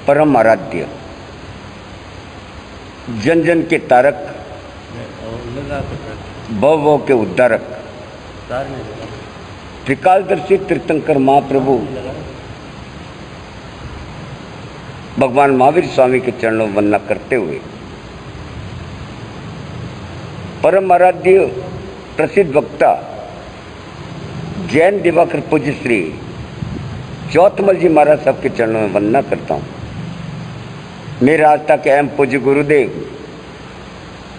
परम आराध्य, जन जन के तारक, भव भव के उद्धारक, त्रिकालदर्शी तीर्थंकर महाप्रभु भगवान महावीर स्वामी के चरणों में वंदना करते हुए परम आराध्य प्रसिद्ध वक्ता जैन दिवाकर पूज्य श्री चौथमल जी महाराज साहब के चरणों में वंदना करता हूँ। मेरे आस्था के अहम पूज्य गुरुदेव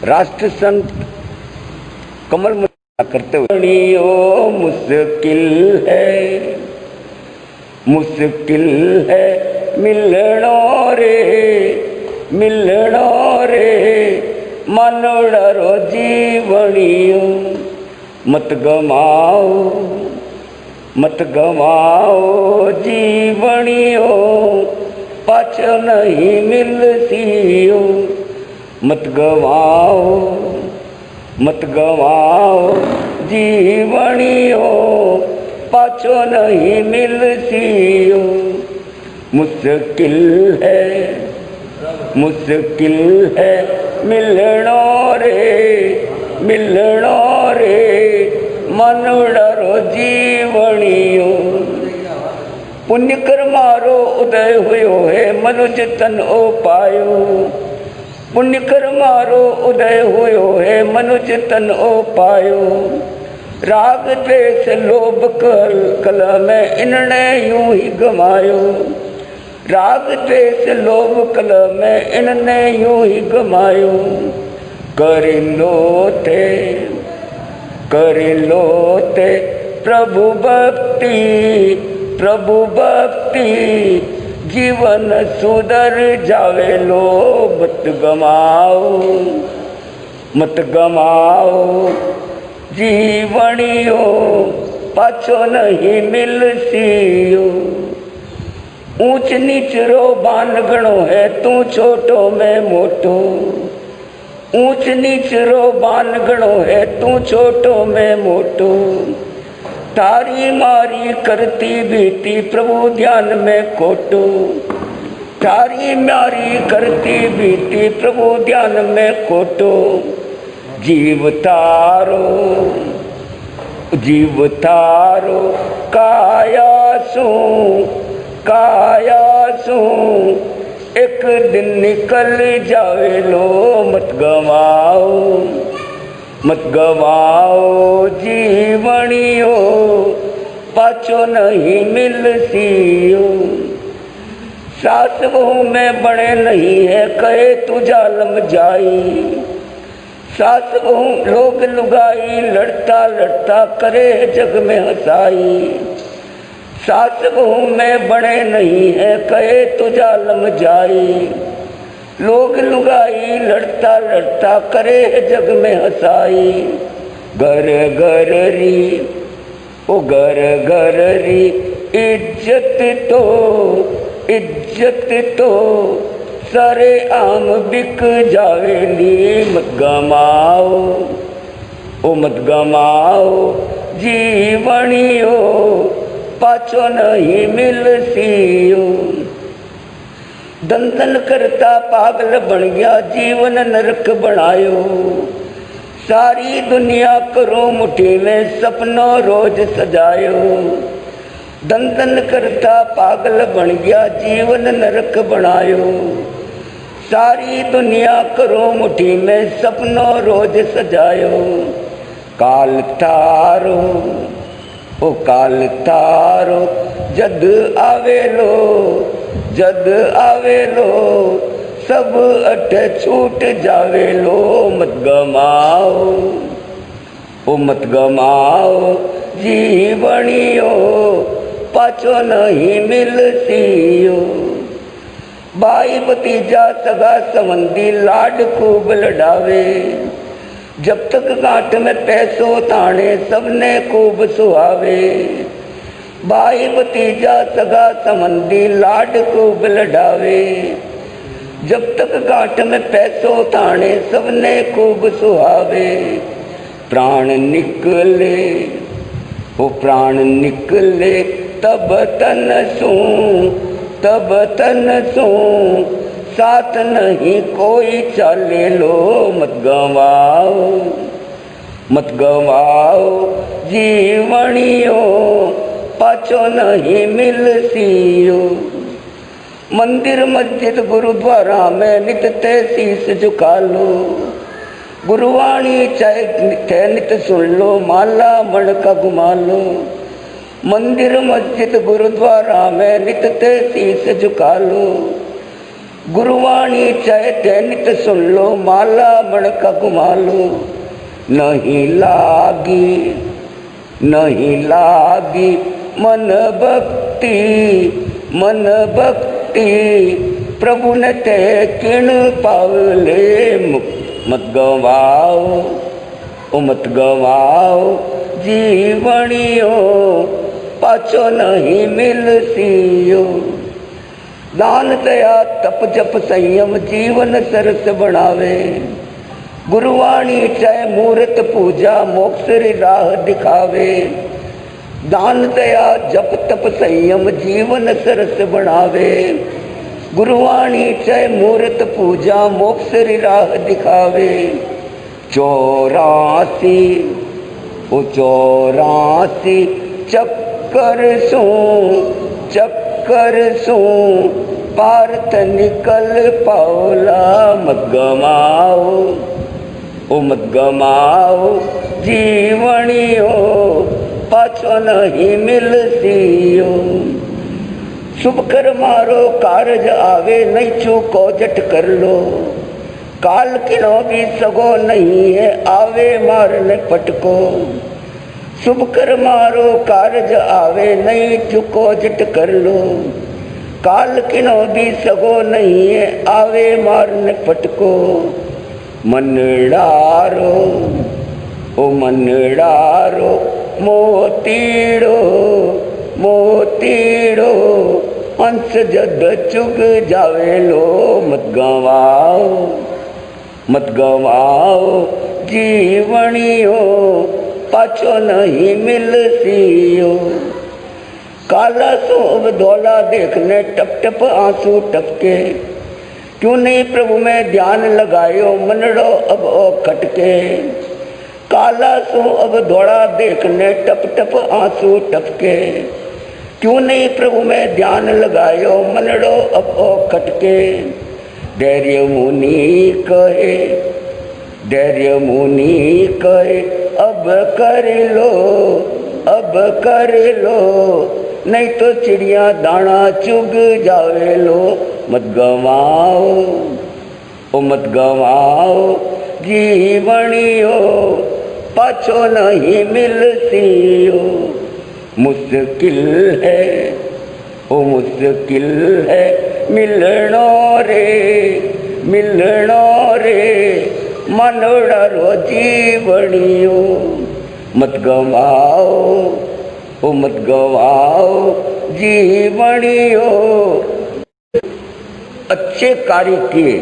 राष्ट्र संत कमल मुद्रा करते हुए मुश्किल है मिलनो रे मनोड़ो जीवनियो मत गमाओ जीवनियो पाछो नहीं मिलतियो मत गवाओ जीवनियो पाछो नहीं मिलतियो मुश्किल है मिलनो रे मनोड़ो जीवनियो पुण्य कर मारो उदय हुयो है मनुज तन ओ पायो पुण्य कर मारो उदय हुयो है मनुज तन ओ पायो राग द्वेष लोभ कल में इन्होंने यूं ही गमायो राग द्वेष लोभ कल में इन्होंने यूं ही गमायो कर लो ते प्रभु भक्ति जीवन सुधर जावे लो मत गमाओ जीवनियो पाछो नहीं मिलसियो ऊंच नीच रो बान गणो है तू छोटो मैं मोटो ऊंच नीच रो बान गणो है तू छोटो मैं मोटो तारी मारी करती बीती प्रभु ध्यान में कोटो तारी मारी करती बीती प्रभु ध्यान में कोटो जीव तारो काया सू एक दिन निकल जावे लो मत गवाओ जीवनियो पाछो नहीं मिलसियो सास बहू में बड़े नहीं है कहे तू जालम जाई सास बहू लोग लुगाई लड़ता करे जग में हंसाई सास बहू में बड़े नहीं है कहे तू जालम जाई लोग लुगाई लड़ता करे जग में हंसाई घर घर री इज्जत तो सारे आम बिक जावेली मत गमाओ जीवनियो पाछो नहीं मिलसियो दंदन करता पागल बन गया जीवन नरक बनायो सारी दुनिया करो मुट्ठी में सपनों रोज सजायो दंदन करता पागल बन गया जीवन नरक बनायो सारी दुनिया करो मुट्ठी में सपनों रोज सजायो काल तारो जद आवेलो सब अठ छूट जावेलो मत गमाओ जीवनियो पाछो नहीं मिलसियो भाई भतीजा सगा संबंधी लाड खूब लड़ावे जब तक गांठ में पैसों ताने सबने खूब सुहावे भाई भतीजा सगा संबंधी लाड खूब लड़ावे जब तक गांठ में पैसों ताने सबने खूब सुहावे प्राण निकले तब तन तब तन सो साथ नहीं कोई चाले लो। मत गवाओ मत गवाओ जीवनियो पाछो नहीं मिलसियो। मंदिर मस्जिद गुरुद्वारा में नित ते शीस झुका लो। गुरुवाणी चाहे नित सुन लो, माला मण का घुमा लो। मंदिर मस्जिद गुरुद्वारा में नित ते शीस झुका लो। गुरुवाणी चाहे नित सुन लो, माला मण का घुमा लो। नहीं लागी मन भक्ति प्रभु ने ते किण पावले। मत गवाओ मत गवाओ जीवनियो पाछो नहीं मिलसियो। दान दया तप जप संयम जीवन सरस बनावे। गुरुवाणी चाहे मूर्त पूजा मोक्ष री राह दिखावे। दान दया जप तप संयम जीवन सरस बनावे। गुरुवाणी चाहे मूर्त पूजा मोक्ष री राह दिखावे। 84 चक्कर सो पार्थ निकल पाओला। मत गमाओ जीवनियो पाछो नहीं मिलसियो। शुभ कर मारो कारज आवे, नहीं चूको जट कर लो। काल किनो भी सगो नहीं है, आवे मारने पटको। शुभ कर मारो कारज आवे, नहीं चूको जट कर लो। काल किनो भी सगो नहीं है, आवे मारने पटको। मनडारो मोतीड़ो अंश जद चुग जावे लो। मत गवाओ जीवनियो पाछो नहीं मिलसियो। काला सोब धोला देखने टप टप आंसू टपके। क्यों नहीं प्रभु में ध्यान लगायो, मनड़ो अब ओ खटके। काला सो अब धोला देखने टप टप आंसू टपके। क्यों नहीं प्रभु में ध्यान लगायो, मनड़ो अब ओ खटके। धैर्य मुनि कहे अब कर लो नहीं तो चिड़िया दाना चुग जावे लो। मत गवाओ जीवनियो पाछो नहीं मिलसियो। मुश्किल है मिलनो रे मनोड़ा रो जीवनियो। मत गवाओ जीवनियो। अच्छे कार्य किए,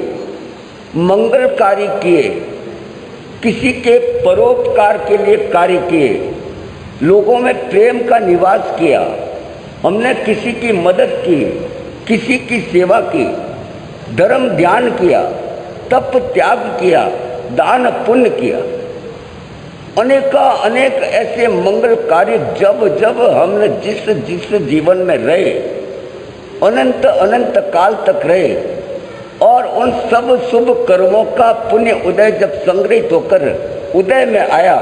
मंगल कार्य किए, किसी के परोपकार के लिए कार्य किए, लोगों में प्रेम का निवास किया, हमने किसी की मदद की, किसी की सेवा की, धर्म ध्यान किया, तप त्याग किया, दान पुण्य किया, अनेक ऐसे मंगल कार्य जब जब हमने जिस जीवन में रहे, अनंत काल तक रहे, और उन सब शुभ कर्मों का पुण्य उदय जब संग्रहित होकर उदय में आया,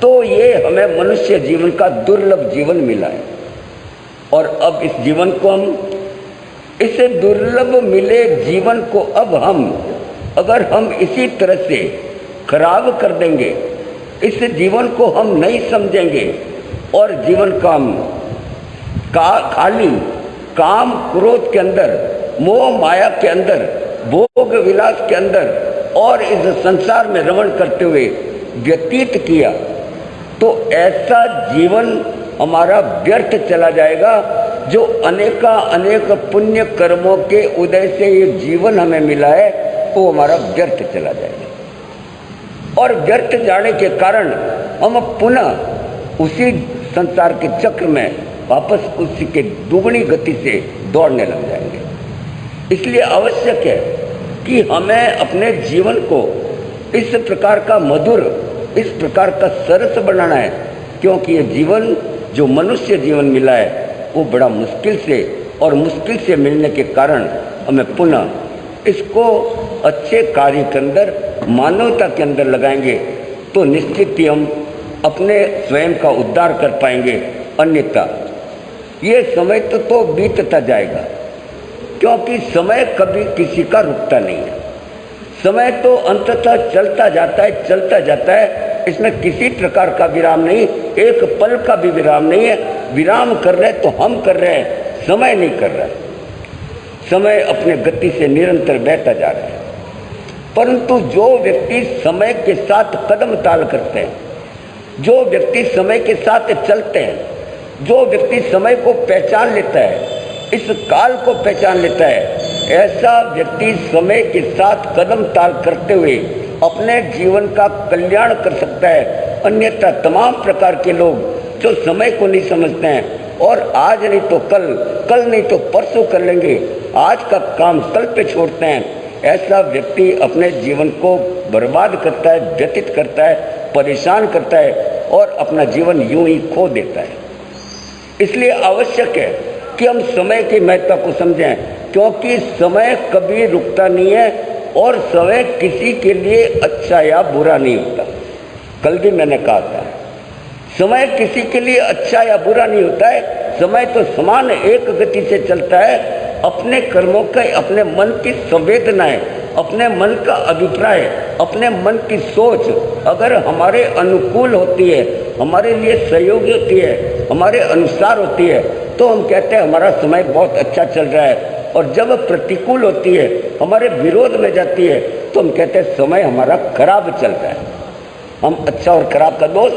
तो ये हमें मनुष्य जीवन का दुर्लभ जीवन मिला है। और अब इस जीवन को इस दुर्लभ मिले जीवन को अगर हम इसी तरह से खराब कर देंगे, इस जीवन को हम नहीं समझेंगे और जीवन खाली काम क्रोध के अंदर, मोह माया के अंदर, भोग विलास के अंदर और इस संसार में रमण करते हुए व्यतीत किया, तो ऐसा जीवन हमारा व्यर्थ चला जाएगा। जो अनेक पुण्य कर्मों के उदय से ये जीवन हमें मिला है, वो हमारा व्यर्थ चला जाएगा। और व्यर्थ जाने के कारण हम पुनः उसी संसार के चक्र में वापस उसी के दुगनी गति से दौड़ने लग जाएंगे। इसलिए आवश्यक है कि हमें अपने जीवन को इस प्रकार का मधुर, इस प्रकार का सरस बनाना है, क्योंकि ये जीवन जो मनुष्य जीवन मिला है वो बड़ा मुश्किल से, और मुश्किल से मिलने के कारण हमें पुनः इसको अच्छे कार्य के अंदर, मानवता के अंदर लगाएंगे तो निश्चित ही हम अपने स्वयं का उद्धार कर पाएंगे। अन्यथा ये समय तो बीतता जाएगा, क्योंकि समय कभी किसी का रुकता नहीं है। समय तो अंततः चलता जाता है, चलता जाता है, इसमें किसी प्रकार का विराम नहीं, एक पल का भी विराम नहीं है। विराम कर रहे तो हम कर रहे हैं, समय नहीं कर रहा है। समय अपने गति से निरंतर बहता जा रहा है। परंतु जो व्यक्ति समय के साथ कदम ताल करते हैं, जो व्यक्ति समय के साथ चलते हैं, जो व्यक्ति समय को पहचान लेता है, इस काल को पहचान लेता है, ऐसा व्यक्ति समय के साथ कदम ताल करते हुए अपने जीवन का कल्याण कर सकता है। अन्यथा तमाम प्रकार के लोग जो समय को नहीं समझते हैं और आज नहीं तो कल, कल नहीं तो परसों कर लेंगे, आज का काम कल पे छोड़ते हैं, ऐसा व्यक्ति अपने जीवन को बर्बाद करता है, व्यतीत करता है, परेशान करता है और अपना जीवन यूं ही खो देता है। इसलिए आवश्यक है कि हम समय की महत्ता को समझें, क्योंकि समय कभी रुकता नहीं है और समय किसी के लिए अच्छा या बुरा नहीं होता। कल भी मैंने कहा था, समय किसी के लिए अच्छा या बुरा नहीं होता है। समय तो समान एक गति से चलता है। अपने कर्मों का, अपने मन की संवेदनाएं, अपने मन का अभिप्राय, अपने मन की सोच अगर हमारे अनुकूल होती है, हमारे लिए सहयोगी होती है, हमारे अनुसार होती है, तो हम कहते हैं हमारा समय बहुत अच्छा चल रहा है। और जब प्रतिकूल होती है, हमारे विरोध में जाती है, तो हम कहते हैं समय हमारा खराब चल रहा है। हम अच्छा और खराब का दोष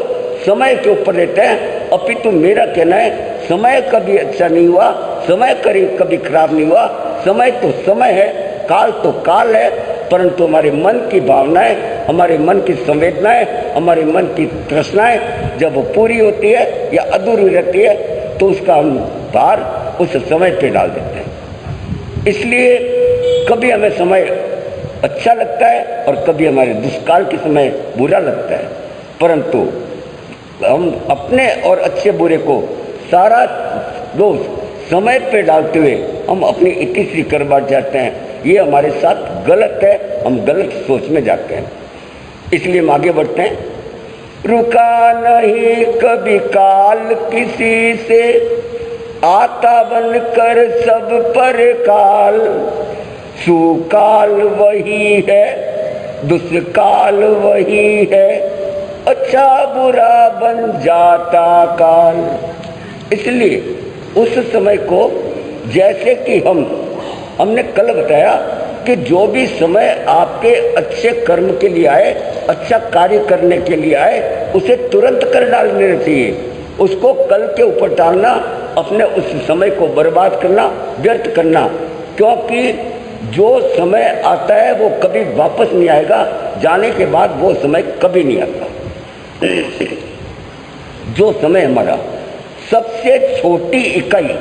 समय के ऊपर लेते हैं। अपितु मेरा कहना है, समय कभी अच्छा नहीं हुआ, समय कभी खराब नहीं हुआ। समय तो समय है, काल तो काल है, परंतु हमारे मन की भावनाएं, हमारे मन की संवेदनाएं, हमारे मन की तृष्णाएं जब वो पूरी होती है या अधूरी रहती है, तो उसका हम भार उस समय पे डाल देते हैं। इसलिए कभी हमें समय अच्छा लगता है और कभी हमारे दुष्काल के समय बुरा लगता है, परंतु हम अपने और अच्छे बुरे को सारा दोष समय पे डालते हुए हम अपनी इतिश्री कर बैठ जाते हैं। ये हमारे साथ गलत है, हम गलत सोच में जाते हैं। इसलिए हम आगे बढ़ते हैं। रुका नहीं कभी काल किसी से, आता बन कर सब पर काल। सुकाल वही है, दुष्काल वही है, अच्छा बुरा बन जाता काल। इसलिए उस समय को, जैसे कि हमने कल बताया कि जो भी समय आपके अच्छे कर्म के लिए आए, अच्छा कार्य करने के लिए आए, उसे तुरंत कर डालना चाहिए। उसको कल के ऊपर डालना, अपने उस समय को बर्बाद करना, व्यर्थ करना, क्योंकि जो समय आता है वो कभी वापस नहीं आएगा। जाने के बाद वो समय कभी नहीं आता। जो समय हमारा सबसे छोटी इकाई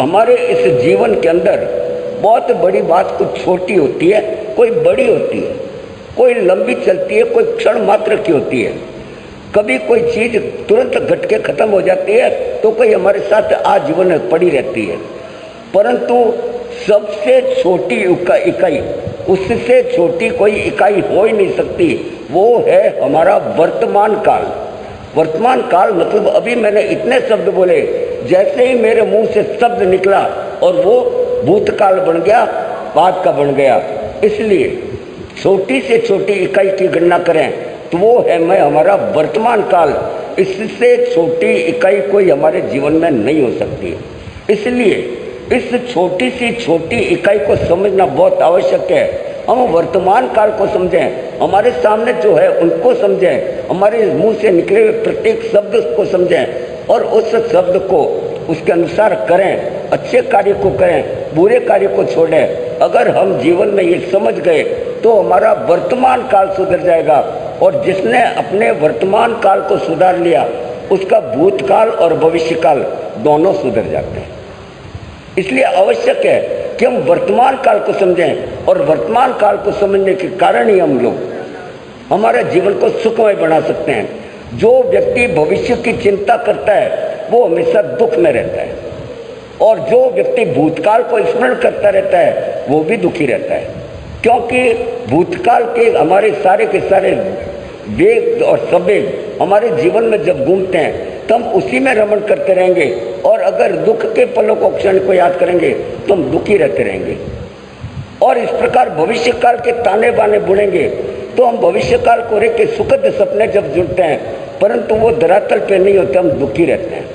हमारे इस जीवन के अंदर, बहुत बड़ी बात कुछ छोटी होती है, कोई बड़ी होती है, कोई लंबी चलती है, कोई क्षण मात्र की होती है। कभी कोई चीज़ तुरंत घट के खत्म हो जाती है, तो कोई हमारे साथ आजीवन में पड़ी रहती है। परंतु सबसे छोटी इकाई, उससे छोटी कोई इकाई हो ही नहीं सकती, वो है हमारा वर्तमान काल। वर्तमान काल मतलब अभी मैंने इतने शब्द बोले, जैसे ही मेरे मुंह से शब्द निकला और वो भूतकाल बन गया, बाद का बन गया। इसलिए छोटी से छोटी इकाई की गणना करें तो वो है मैं हमारा वर्तमान काल। इससे छोटी इकाई कोई हमारे जीवन में नहीं हो सकती। इसलिए इस छोटी सी छोटी इकाई को समझना बहुत आवश्यक है। हम वर्तमान काल को समझें, हमारे सामने जो है उनको समझें, हमारे मुंह से निकले हुए प्रत्येक शब्द को समझें और उस शब्द को उसके अनुसार करें, अच्छे कार्य को करें, बुरे कार्य को छोड़ें। अगर हम जीवन में ये समझ गए तो हमारा वर्तमान काल सुधर जाएगा। और जिसने अपने वर्तमान काल को सुधार लिया उसका भूतकाल और भविष्यकाल दोनों सुधर जाते हैं। इसलिए आवश्यक है कि हम वर्तमान काल को समझें, और वर्तमान काल को समझने के कारण ही हम लोग हमारे जीवन को सुखमय बना सकते हैं। जो व्यक्ति भविष्य की चिंता करता है वो हमेशा दुख में रहता है, और जो व्यक्ति भूतकाल को स्मरण करता रहता है वो भी दुखी रहता है, क्योंकि भूतकाल के हमारे सारे के सारे वेग और सवेग हमारे जीवन में जब घूमते हैं तो हम उसी में रमण करते रहेंगे, और अगर दुख के पलों को क्षण को याद करेंगे तो हम दुखी रहते रहेंगे। और इस प्रकार भविष्य काल के ताने बाने बुनेंगे तो हम भविष्य काल को रह के सुखद सपने जब जुड़ते हैं, परंतु वो धरातल पे नहीं होते, हम दुखी रहते हैं।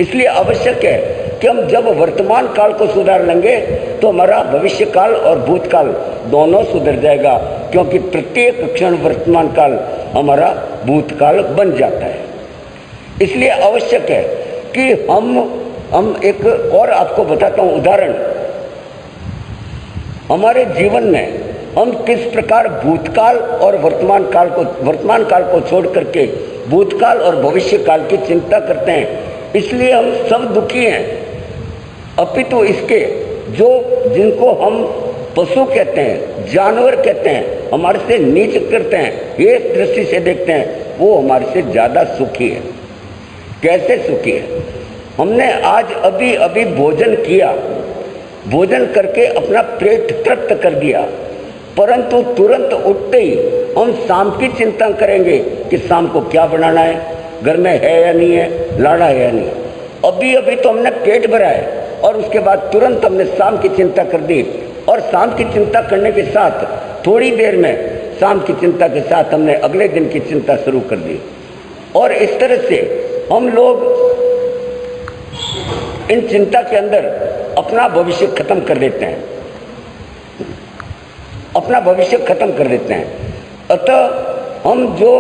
इसलिए आवश्यक है कि हम जब वर्तमान काल को सुधार लेंगे तो हमारा भविष्य काल और भूतकाल दोनों सुधर जाएगा, क्योंकि प्रत्येक क्षण वर्तमान काल हमारा भूतकाल बन जाता है। इसलिए आवश्यक है कि हम एक और आपको बताता हूँ उदाहरण। हमारे जीवन में हम किस प्रकार भूतकाल और वर्तमान काल को छोड़ करके भूतकाल और भविष्य काल की चिंता करते हैं, इसलिए हम सब दुखी हैं। अपितु इसके जिनको हम पशु कहते हैं, जानवर कहते हैं, हमारे से नीच करते हैं, एक दृष्टि से देखते हैं, वो हमारे से ज़्यादा सुखी है। कैसे सुखी है? हमने आज अभी अभी भोजन किया, भोजन करके अपना पेट तृप्त कर दिया, परंतु तुरंत उठते ही हम शाम की चिंता करेंगे कि शाम को क्या बनाना है, घर में है या नहीं है, लाड़ा है या नहीं। अभी अभी तो हमने पेट भरा है और उसके बाद तुरंत हमने शाम की चिंता कर दी, और शाम की चिंता करने के साथ थोड़ी देर में शाम की चिंता के साथ हमने अगले दिन की चिंता शुरू कर दी। और इस तरह से हम लोग इन चिंता के अंदर अपना भविष्य खत्म कर देते हैं, अपना भविष्य खत्म कर देते हैं। अतः हम जो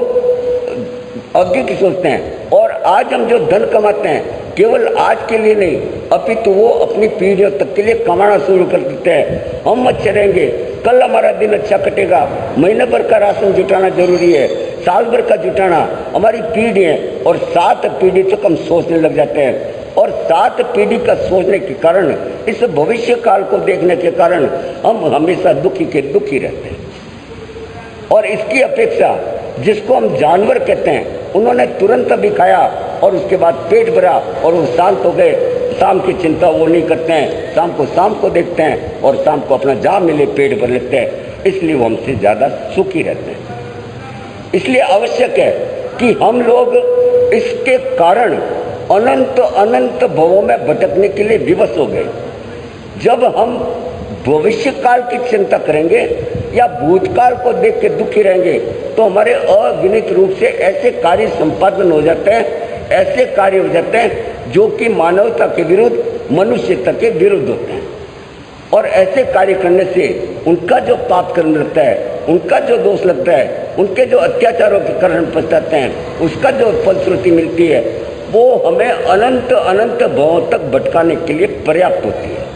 आगे की सोचते हैं, और आज हम जो धन कमाते हैं केवल आज के लिए नहीं, अपितु वो अपनी पीढ़ियों तक के लिए कमाना शुरू कर देते हैं। हम अच्छे रहेंगे, कल हमारा दिन अच्छा कटेगा, महीने भर का राशन जुटाना जरूरी है, साल भर का जुटाना, हमारी पीढ़ी है, और 7 पीढ़ी तक हम सोचने लग जाते हैं। और 7 पीढ़ी का सोचने के कारण, इस भविष्य काल को देखने के कारण हम हमेशा दुखी के दुखी रहते हैं। और इसकी अपेक्षा जिसको हम जानवर कहते हैं, उन्होंने तुरंत अभी खाया और उसके बाद पेट भरा और वो शांत हो गए, शाम की चिंता वो नहीं करते हैं, शाम को देखते हैं और शाम को अपना जहाँ मिले पेट भर लेते हैं, इसलिए वो हमसे ज़्यादा सुखी रहते हैं। इसलिए आवश्यक है कि हम लोग इसके कारण अनंत अनंत भवों में भटकने के लिए विवश हो गए। जब हम भविष्य काल की चिंता करेंगे या भूतकाल को देख के दुखी रहेंगे तो हमारे अगिनत रूप से ऐसे कार्य संपादन हो जाते हैं, ऐसे कार्य हो जाते हैं जो कि मानवता के विरुद्ध, मनुष्यता के विरुद्ध होते हैं। और ऐसे कार्य करने से उनका जो पाप कर्म लगता है, उनका जो दोष लगता है, उनके जो अत्याचारों के कारण पछताते हैं, उसका जो फलश्रुति मिलती है वो हमें अनंत अनंत भवों तक भटकाने के लिए पर्याप्त होती है।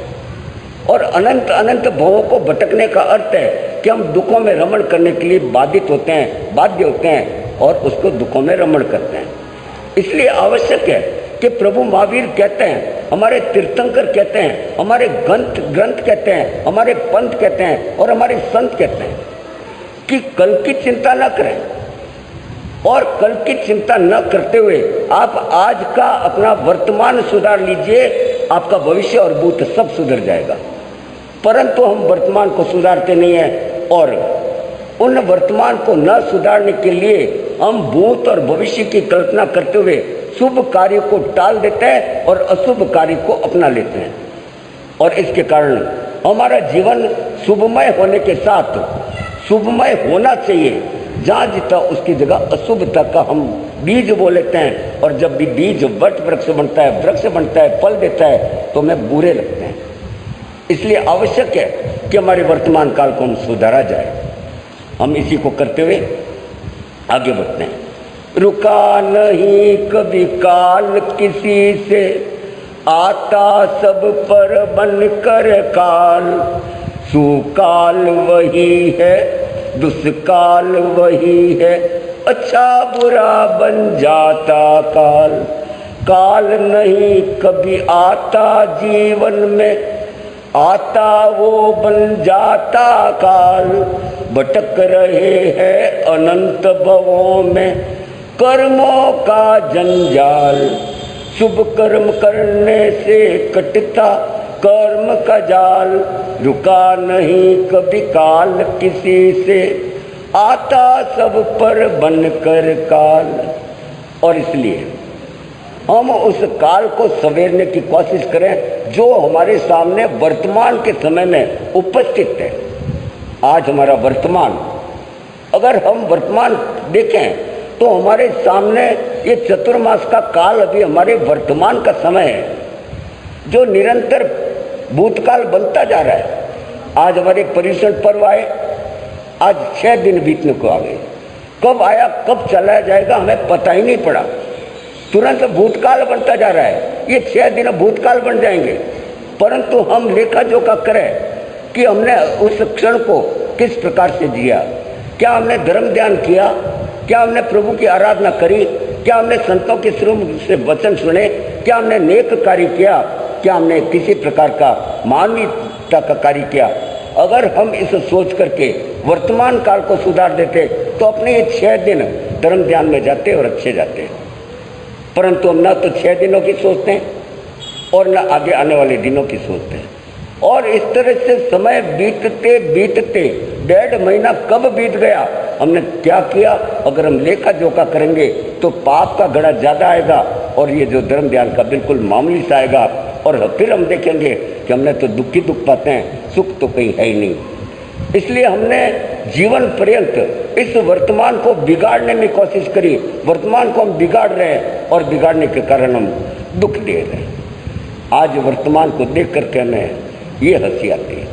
और अनंत अनंत भवों को भटकने का अर्थ है कि हम दुखों में रमण करने के लिए बाध्य होते हैं और उसको दुखों में रमण करते हैं। इसलिए आवश्यक है कि प्रभु महावीर कहते हैं, हमारे तीर्थंकर कहते हैं, हमारे ग्रंथ कहते हैं, हमारे पंथ कहते हैं और हमारे संत कहते हैं कि कल की चिंता न करें, और कल की चिंता न करते हुए आप आज का अपना वर्तमान सुधार लीजिए, आपका भविष्य और भूत सब सुधर जाएगा। परंतु हम वर्तमान को सुधारते नहीं हैं, और उन वर्तमान को न सुधारने के लिए हम भूत और भविष्य की कल्पना करते हुए शुभ कार्य को टाल देते हैं और अशुभ कार्य को अपना लेते हैं। और इसके कारण हमारा जीवन शुभमय होने के साथ शुभमय होना चाहिए, जहाँ जितना उसकी जगह अशुभता का हम बीज बो लेते हैं, और जब भी बीज वट वृक्ष बनता है, फल देता है, तो हमें बुरे लगते हैं। इसलिए आवश्यक है कि हमारे वर्तमान काल को हम सुधारा जाए। हम इसी को करते हुए आगे बढ़ते हैं। रुका नहीं कभी काल किसी से, आता सब पर बन कर काल, सुकाल वही है दुष्काल वही है, अच्छा बुरा बन जाता काल, काल नहीं कभी आता जीवन में, आता वो बन जाता काल। भटक रहे हैं अनंत भवों में कर्मों का जंजाल, शुभ कर्म करने से कटता कर्म का जाल। रुका नहीं कभी काल किसी से, आता सब पर बनकर काल। और इसलिए हम उस काल को सवेरने की कोशिश करें जो हमारे सामने वर्तमान के समय में उपस्थित है। आज हमारा वर्तमान, अगर हम वर्तमान देखें तो हमारे सामने ये चतुर्मास का काल अभी हमारे वर्तमान का समय है, जो निरंतर भूतकाल बनता जा रहा है। आज हमारे पर्युषण पर्व आए, आज 6 दिन बीतने को आ गए। कब आया कब चला जाएगा हमें पता ही नहीं पड़ा, तुरंत भूतकाल बनता जा रहा है। ये 6 दिन भूतकाल बन जाएंगे, परंतु हम लेखा जोखा करें कि हमने उस क्षण को किस प्रकार से जिया। क्या हमने धर्म ध्यान किया, क्या हमने प्रभु की आराधना करी, क्या हमने संतों के श्रुम से वचन सुने, क्या हमने नेक कार्य किया, क्या हमने किसी प्रकार का मानवीयता का कार्य किया। अगर हम इस सोच करके वर्तमान काल को सुधार देते तो अपने ये 6 दिन धर्म ध्यान में जाते और अच्छे जाते। परंतु हम न तो 6 दिनों की सोचते हैं और न आगे आने वाले दिनों की सोचते हैं। और इस तरह से समय बीतते बीतते 1.5 महीना कब बीत गया, हमने क्या किया। अगर हम लेखा जोखा करेंगे तो पाप का घड़ा ज़्यादा आएगा और ये जो धर्म ध्यान का बिल्कुल मामूली सा आएगा। और फिर हम देखेंगे कि हमने तो दुख ही दुख पाते हैं, सुख तो कहीं है ही नहीं। इसलिए हमने जीवन पर्यंत इस वर्तमान को बिगाड़ने में कोशिश करी। वर्तमान को हम बिगाड़ रहे हैं और बिगाड़ने के कारण हम दुख दे रहे हैं। आज वर्तमान को देख करके हमें ये हंसी आती है।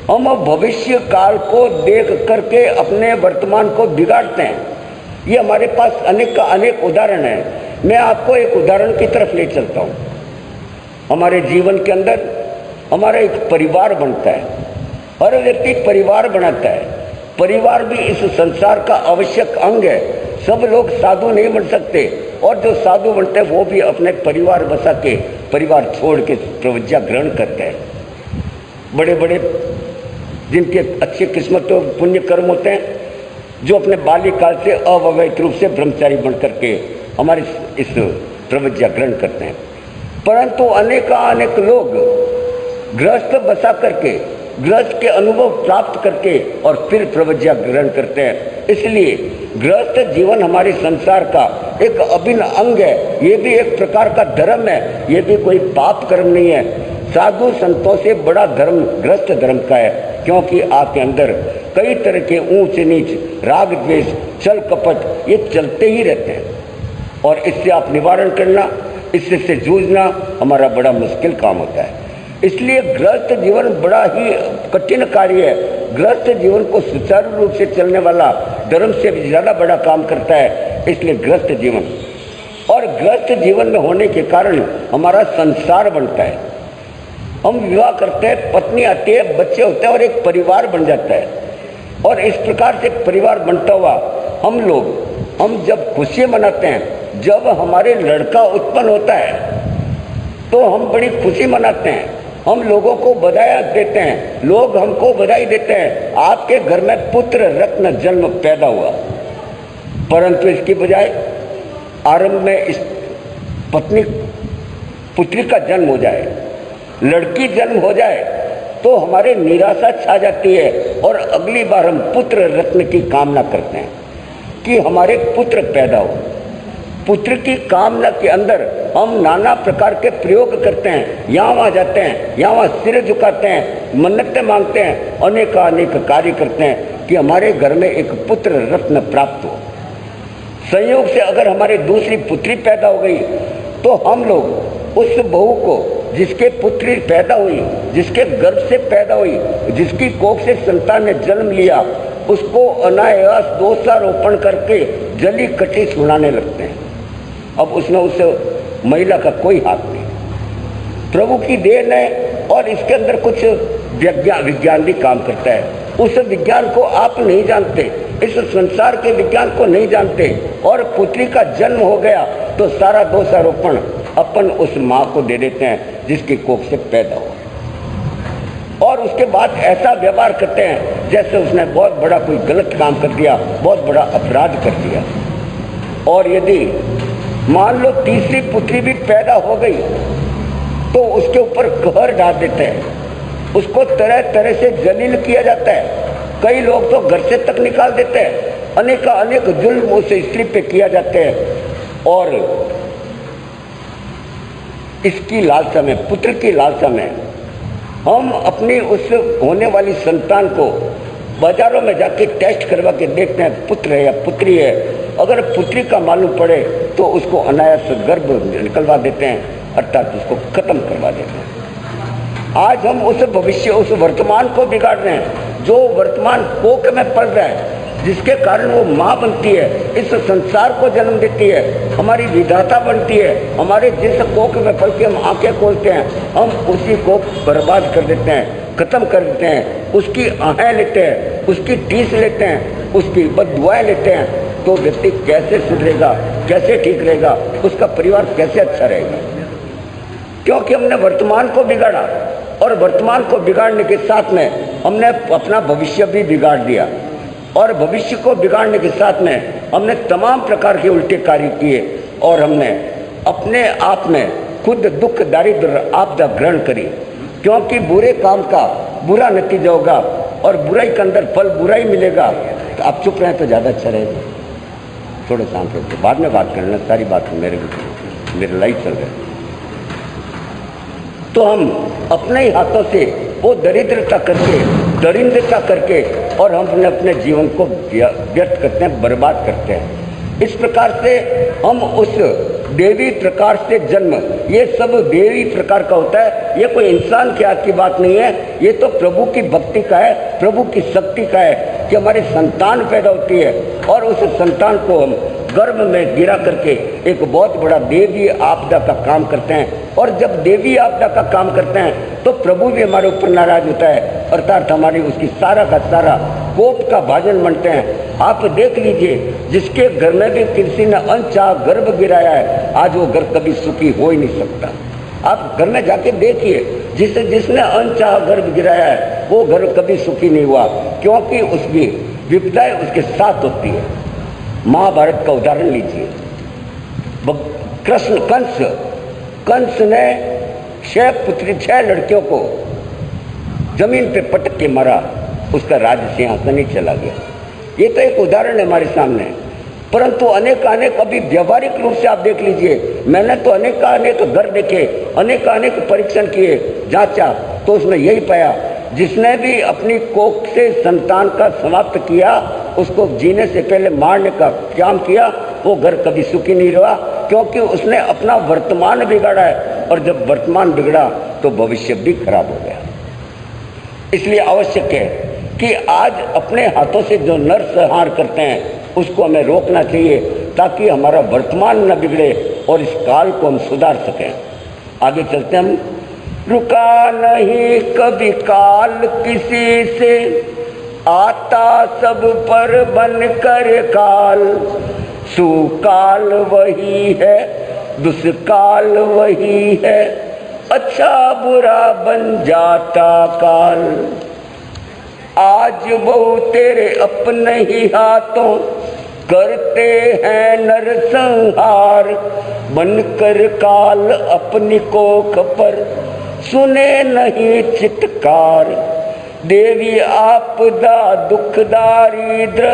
हम भविष्य काल को देख करके अपने वर्तमान को बिगाड़ते हैं। ये हमारे पास अनेक का अनेक उदाहरण है। मैं आपको एक उदाहरण की तरफ ले चलता हूँ। हमारे जीवन के अंदर हमारा एक परिवार बनता है। हर व्यक्ति परिवार बनाता है। परिवार भी इस संसार का आवश्यक अंग है। सब लोग साधु नहीं बन सकते, और जो साधु बनते हैं वो भी अपने परिवार बसा के, परिवार छोड़ के प्रवज्ञा ग्रहण करते हैं। बड़े बड़े जिनके अच्छे किस्मत और पुण्य कर्म होते हैं, जो अपने बाल्यकाल से अवैध रूप से ब्रह्मचारी बन करके हमारे इस प्रवज्ञा ग्रहण करते हैं। परंतु अनेक लोग गृहस्थ बसा करके, गृहस्थ के अनुभव प्राप्त करके और फिर प्रवज्ञा ग्रहण करते हैं। इसलिए गृहस्थ जीवन हमारे संसार का एक अभिन्न अंग है। ये भी एक प्रकार का धर्म है, ये भी कोई पाप कर्म नहीं है। साधु संतों से बड़ा धर्म गृहस्थ धर्म का है, क्योंकि आपके अंदर कई तरह के ऊंच नीच, राग द्वेष, छल कपट ये चलते ही रहते हैं। और इससे आप निवारण करना, इससे जूझना हमारा बड़ा मुश्किल काम होता है। इसलिए गृहस्थ जीवन बड़ा ही कठिन कार्य है। गृहस्थ जीवन को सुचारू रूप से चलने वाला धर्म से भी ज़्यादा बड़ा काम करता है। इसलिए गृहस्थ जीवन, और गृहस्थ जीवन में होने के कारण हमारा संसार बनता है। हम विवाह करते हैं, पत्नी आती है, बच्चे होते हैं और एक परिवार बन जाता है। और इस प्रकार से परिवार बनता हुआ हम जब खुशी मनाते हैं, जब हमारे लड़का उत्पन्न होता है तो हम बड़ी खुशी मनाते हैं। हम लोगों को बधाई देते हैं, लोग हमको बधाई देते हैं, आपके घर में पुत्र रत्न जन्म पैदा हुआ। परंतु इसकी बजाय आरंभ में इस पुत्री का जन्म हो जाए, लड़की जन्म हो जाए तो हमारे निराशा छा जाती है। और अगली बार हम पुत्र रत्न की कामना करते हैं कि हमारे पुत्र पैदा हो। पुत्र की कामना के अंदर हम नाना प्रकार के प्रयोग करते हैं, यहाँ वहाँ जाते हैं, यहाँ वहाँ सिर झुकाते हैं, मन्नतें मांगते हैं, अनेक कार्य करते हैं कि हमारे घर में एक पुत्र रत्न प्राप्त हो। संयोग से अगर हमारी दूसरी पुत्री पैदा हो गई तो हम लोग उस बहू को, जिसके पुत्री पैदा हुई, जिसके गर्भ से पैदा हुई, जिसकी कोख से संतान ने जन्म लिया, उसको अनायास दोषारोपण करके जली कटी सुनाने लगते हैं। अब उसमें उस महिला का कोई हाथ नहीं, प्रभु की देन है। और इसके अंदर कुछ विज्ञान भी काम करता है। उस विज्ञान को आप नहीं जानते, इस संसार के विज्ञान को नहीं जानते और पुत्री का जन्म हो गया तो सारा दोषारोपण अपन उस माँ को दे देते हैं जिसकी कोख से पैदा हो, और उसके बाद ऐसा व्यवहार करते हैं जैसे उसने बहुत बड़ा कोई गलत काम कर दिया, बहुत बड़ा अपराध कर दिया। और यदि मान लो तीसरी पुत्री भी पैदा हो गई तो उसके ऊपर कहर डाल देते हैं, उसको तरह तरह से जलील किया जाता है। कई लोग तो घर से तक निकाल देते हैं, अनेक जुल्म उस स्त्री पे किया जाते हैं। और इसकी लालसा में, पुत्र की लालसा में, हम अपनी उस होने वाली संतान को बाजारों में जाके टेस्ट करवा के देखते हैं पुत्र है या पुत्री है। अगर पुत्री का मालूम पड़े तो उसको अनायास गर्भ निकलवा देते हैं, अर्थात उसको खत्म करवा देते हैं। आज हम उस भविष्य, उस वर्तमान को बिगाड़ रहे हैं जो वर्तमान कोख में पल रहा है, जिसके कारण वो माँ बनती है, इस संसार को जन्म देती है, हमारी विधाता बनती है। हमारे जिस कोख में पल के हम आंखें खोलते हैं, हम उसी को बर्बाद कर देते हैं, खत्म कर देते हैं, उसकी आहें लेते हैं, उसकी टीस लेते हैं, उसकी बददुआएं लेते हैं। तो व्यक्ति कैसे सुधरेगा, कैसे ठीक रहेगा, उसका परिवार कैसे अच्छा रहेगा? क्योंकि हमने वर्तमान को बिगाड़ा, और वर्तमान को बिगाड़ने के साथ में हमने अपना भविष्य भी बिगाड़ दिया, और भविष्य को बिगाड़ने के साथ में हमने तमाम प्रकार के उल्टे कार्य किए, और हमने अपने आप में खुद दुख, दारिद्र, आपदा ग्रहण करी। क्योंकि बुरे काम का बुरा नतीजा होगा और बुराई के अंदर फल बुराई मिलेगा। तो आप चुप रहें तो ज़्यादा अच्छा रहेगा। थोड़े शांत होते, बाद में बात करना, सारी बात मेरे लाइफ चल रही। तो हम अपने ही हाथों से वो दरिद्रता करके, दरिंद्रता करके, और हम अपने जीवन को व्यर्थ करते हैं, बर्बाद करते हैं। इस प्रकार से हम उस देवी प्रकार से जन्म, ये सब देवी प्रकार का होता है, ये कोई इंसान के हाथ की बात नहीं है, ये तो प्रभु की भक्ति का है, प्रभु की शक्ति का है कि हमारी संतान पैदा होती है, और उस संतान को हम गर्भ में गिरा करके एक बहुत बड़ा देवी आपदा का काम करते हैं। और जब देवी आपदा का काम करते हैं तो प्रभु भी हमारे ऊपर नाराज होता है, अर्थात हमारी उसकी सारा का सारा कोप का भाजन बनते हैं। आप देख लीजिए, जिसके घर में भी किसी ने अनचाहा गर्भ गिराया है, आज वो घर कभी सुखी हो ही नहीं सकता। आप घर में जाके देखिए, जिसने अनचाहा गर्भ गिराया है वो घर कभी सुखी नहीं हुआ, क्योंकि उसकी विपदाएं उसके साथ होती है। महाभारत का उदाहरण लीजिए, कृष्ण कंस ने 6 लड़कियों को जमीन पे पटक के मारा, उसका राज सिंहासन ही चला गया। ये तो एक उदाहरण है हमारे सामने, परंतु अनेक अभी व्यवहारिक रूप से आप देख लीजिए। मैंने तो अनेक घर देखे, अनेक परीक्षण किए, जांचा, तो उसमें यही पाया, जिसने भी अपनी कोख से संतान का समाप्त किया, उसको जीने से पहले मारने का काम किया, वो घर कभी सुखी नहीं रहा, क्योंकि उसने अपना वर्तमान बिगाड़ा है, और जब वर्तमान बिगड़ा तो भविष्य भी खराब हो गया। इसलिए आवश्यक है कि आज अपने हाथों से जो नरसंहार करते हैं उसको हमें रोकना चाहिए, ताकि हमारा वर्तमान न बिगड़े और इस काल को हम सुधार सकें। आगे चलते हम। रुका नहीं कभी काल किसी से, आता सब पर बन कर काल। सुकाल वही है, दुष्काल वही है, अच्छा बुरा बन जाता काल। आज बहु तेरे अपने ही हाथों करते हैं नरसंहार। बनकर काल अपनी कोख पर सुने नहीं चित्कार। देवी आपदा दुख दारिद्र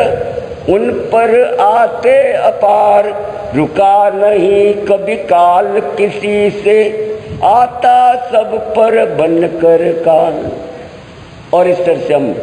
उन पर आते अपार। रुका नहीं कभी काल किसी से, आता सब पर बनकर काल। और इस तरह से हम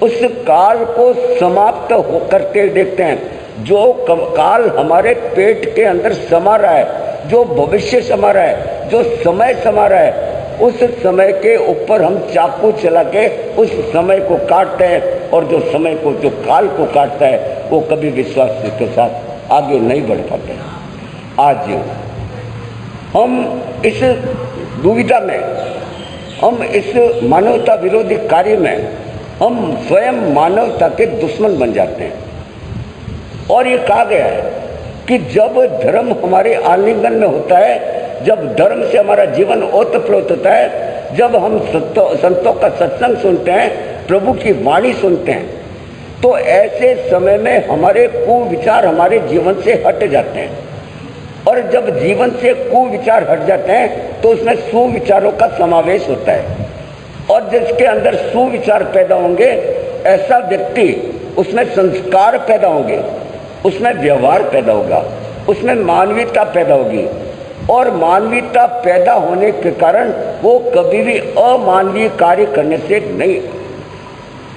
उस काल को समाप्त करते देखते हैं। जो काल हमारे पेट के अंदर समा रहा है, जो भविष्य समा रहा है, जो समय समा रहा है, उस समय के ऊपर हम चाकू चला के उस समय को काटते हैं, और जो समय को, जो काल को काटता है, वो कभी विश्वास के साथ आगे नहीं बढ़ पाते। आज हम इस दुविधा में, हम इस मानवता विरोधी कार्य में, हम स्वयं मानवता के दुश्मन बन जाते हैं। और ये कहा गया है कि जब धर्म हमारे आलिंगन में होता है, जब धर्म से हमारा जीवन ओतप्रोत होता है, जब हम संतों का सत्संग सुनते हैं, प्रभु की वाणी सुनते हैं, तो ऐसे समय में हमारे कुविचार हमारे जीवन से हट जाते हैं। और जब जीवन से कुविचार हट जाते हैं तो उसमें सुविचारों का समावेश होता है। और जिसके अंदर सुविचार पैदा होंगे, ऐसा व्यक्ति, उसमें संस्कार पैदा होंगे, उसमें व्यवहार पैदा होगा, उसमें मानवीयता पैदा होगी। और मानवीयता पैदा होने के कारण वो कभी भी अमानवीय कार्य करने से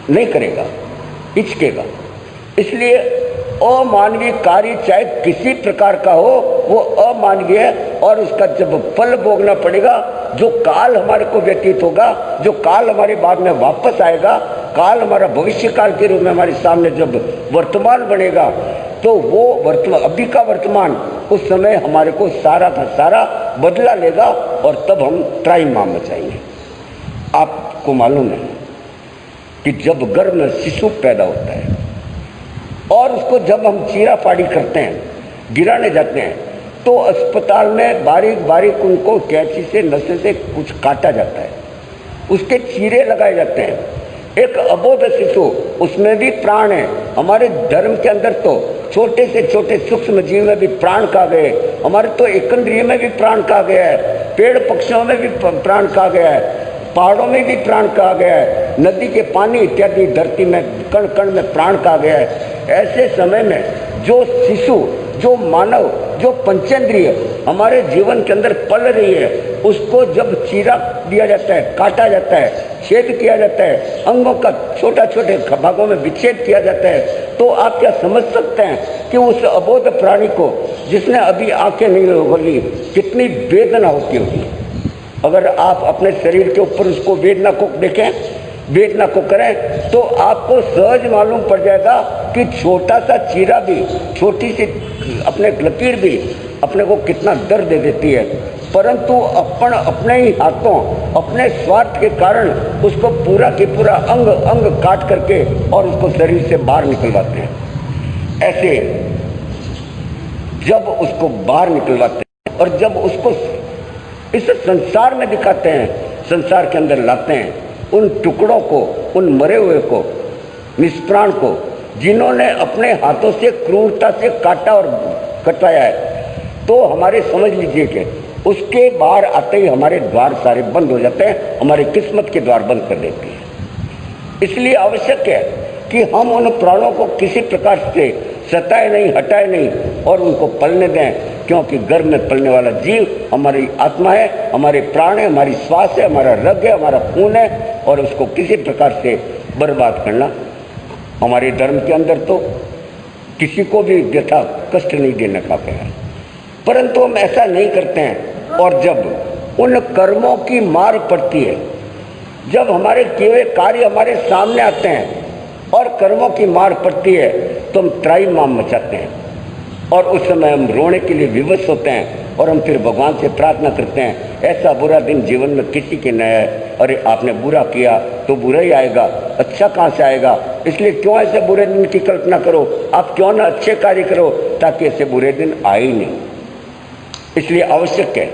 नहीं करेगा, हिचकेगा। इसलिए अमानवीय कार्य चाहे किसी प्रकार का हो, वो अमानवीय है और उसका जब फल भोगना पड़ेगा, जो काल हमारे को व्यतीत होगा, जो काल हमारे बाद में वापस आएगा, काल हमारा भविष्य काल के रूप में हमारे सामने जब वर्तमान बनेगा, तो वो वर्तमान, अभी का वर्तमान, उस समय हमारे को सारा का सारा बदला लेगा और तब हम त्राहिमाम मचाएंगे। आपको मालूम है कि जब गर्भ में शिशु पैदा होता है और उसको जब हम चीरा फाड़ी करते हैं, गिराने जाते हैं, तो अस्पताल में बारीक बारीक उनको कैंची से, नसे से कुछ काटा जाता है, उसके चीरे लगाए जाते हैं। एक अबोध शिशु, उसमें भी प्राण है। हमारे धर्म के अंदर तो छोटे से छोटे सूक्ष्म जीव में भी प्राण कहा गए, हमारे तो एकंद्रिय में भी प्राण कहा गया है, पेड़ पक्षियों में भी प्राण कहा गया है, पहाड़ों में भी प्राण कहा गया है, नदी के पानी इत्यादि धरती में कण कण में प्राण कहा गया है। ऐसे समय में जो शिशु, जो मानव, जो पंचेंद्रिय हमारे जीवन के अंदर पल रही है, उसको जब चीरा दिया जाता है, काटा जाता है, छेद किया जाता है, अंगों का छोटा छोटे भागों में विच्छेद किया जाता है, तो आप क्या समझ सकते हैं कि उस अबोध प्राणी को, जिसने अभी आंखें नहीं खोली, कितनी वेदना होती होगी। अगर आप अपने शरीर के ऊपर उसको वेदना को देखें, वेदना को करें, तो आपको सहज मालूम पड़ जाएगा कि छोटा सा चीरा भी, छोटी सी अपने लकीर भी अपने को कितना दर्द दे देती है। परंतु अपने ही हाथों, अपने स्वार्थ के कारण उसको पूरा के पूरा अंग अंग काट करके और उसको शरीर से बाहर निकलवाते हैं। ऐसे जब उसको बाहर निकलवाते हैं और जब उसको इस संसार में दिखाते हैं, संसार के अंदर लाते हैं, उन टुकड़ों को, उन मरे हुए को, निष्प्राण को, जिन्होंने अपने हाथों से क्रूरता से काटा और कटवाया है, तो हमारे समझ लीजिए कि उसके बाहर आते ही हमारे द्वार सारे बंद हो जाते हैं, हमारी किस्मत के द्वार बंद कर देती है। इसलिए आवश्यक है कि हम उन प्राणों को किसी प्रकार से सताए नहीं, हटाए नहीं और उनको पलने दें, क्योंकि गर्भ में पलने वाला जीव हमारी आत्मा है, हमारे प्राण है, हमारी श्वास है, हमारा रग है, हमारा खून है, और उसको किसी प्रकार से बर्बाद करना हमारे धर्म के अंदर तो किसी को भी व्यथा कष्ट नहीं देने का है। परंतु हम ऐसा नहीं करते हैं। और जब उन कर्मों की मार पड़ती है, जब हमारे किए हुए कार्य हमारे सामने आते हैं और कर्मों की मार पड़ती है, तो हम त्राहिमाम मचाते हैं और उस समय हम रोने के लिए विवश होते हैं और हम फिर भगवान से प्रार्थना करते हैं, ऐसा बुरा दिन जीवन में किसी के न आए। अरे आपने बुरा किया तो बुरा ही आएगा, अच्छा कहाँ से आएगा? इसलिए क्यों ऐसे बुरे दिन की कल्पना करो, आप क्यों ना अच्छे कार्य करो, ताकि ऐसे बुरे दिन आए ही नहीं। इसलिए आवश्यक है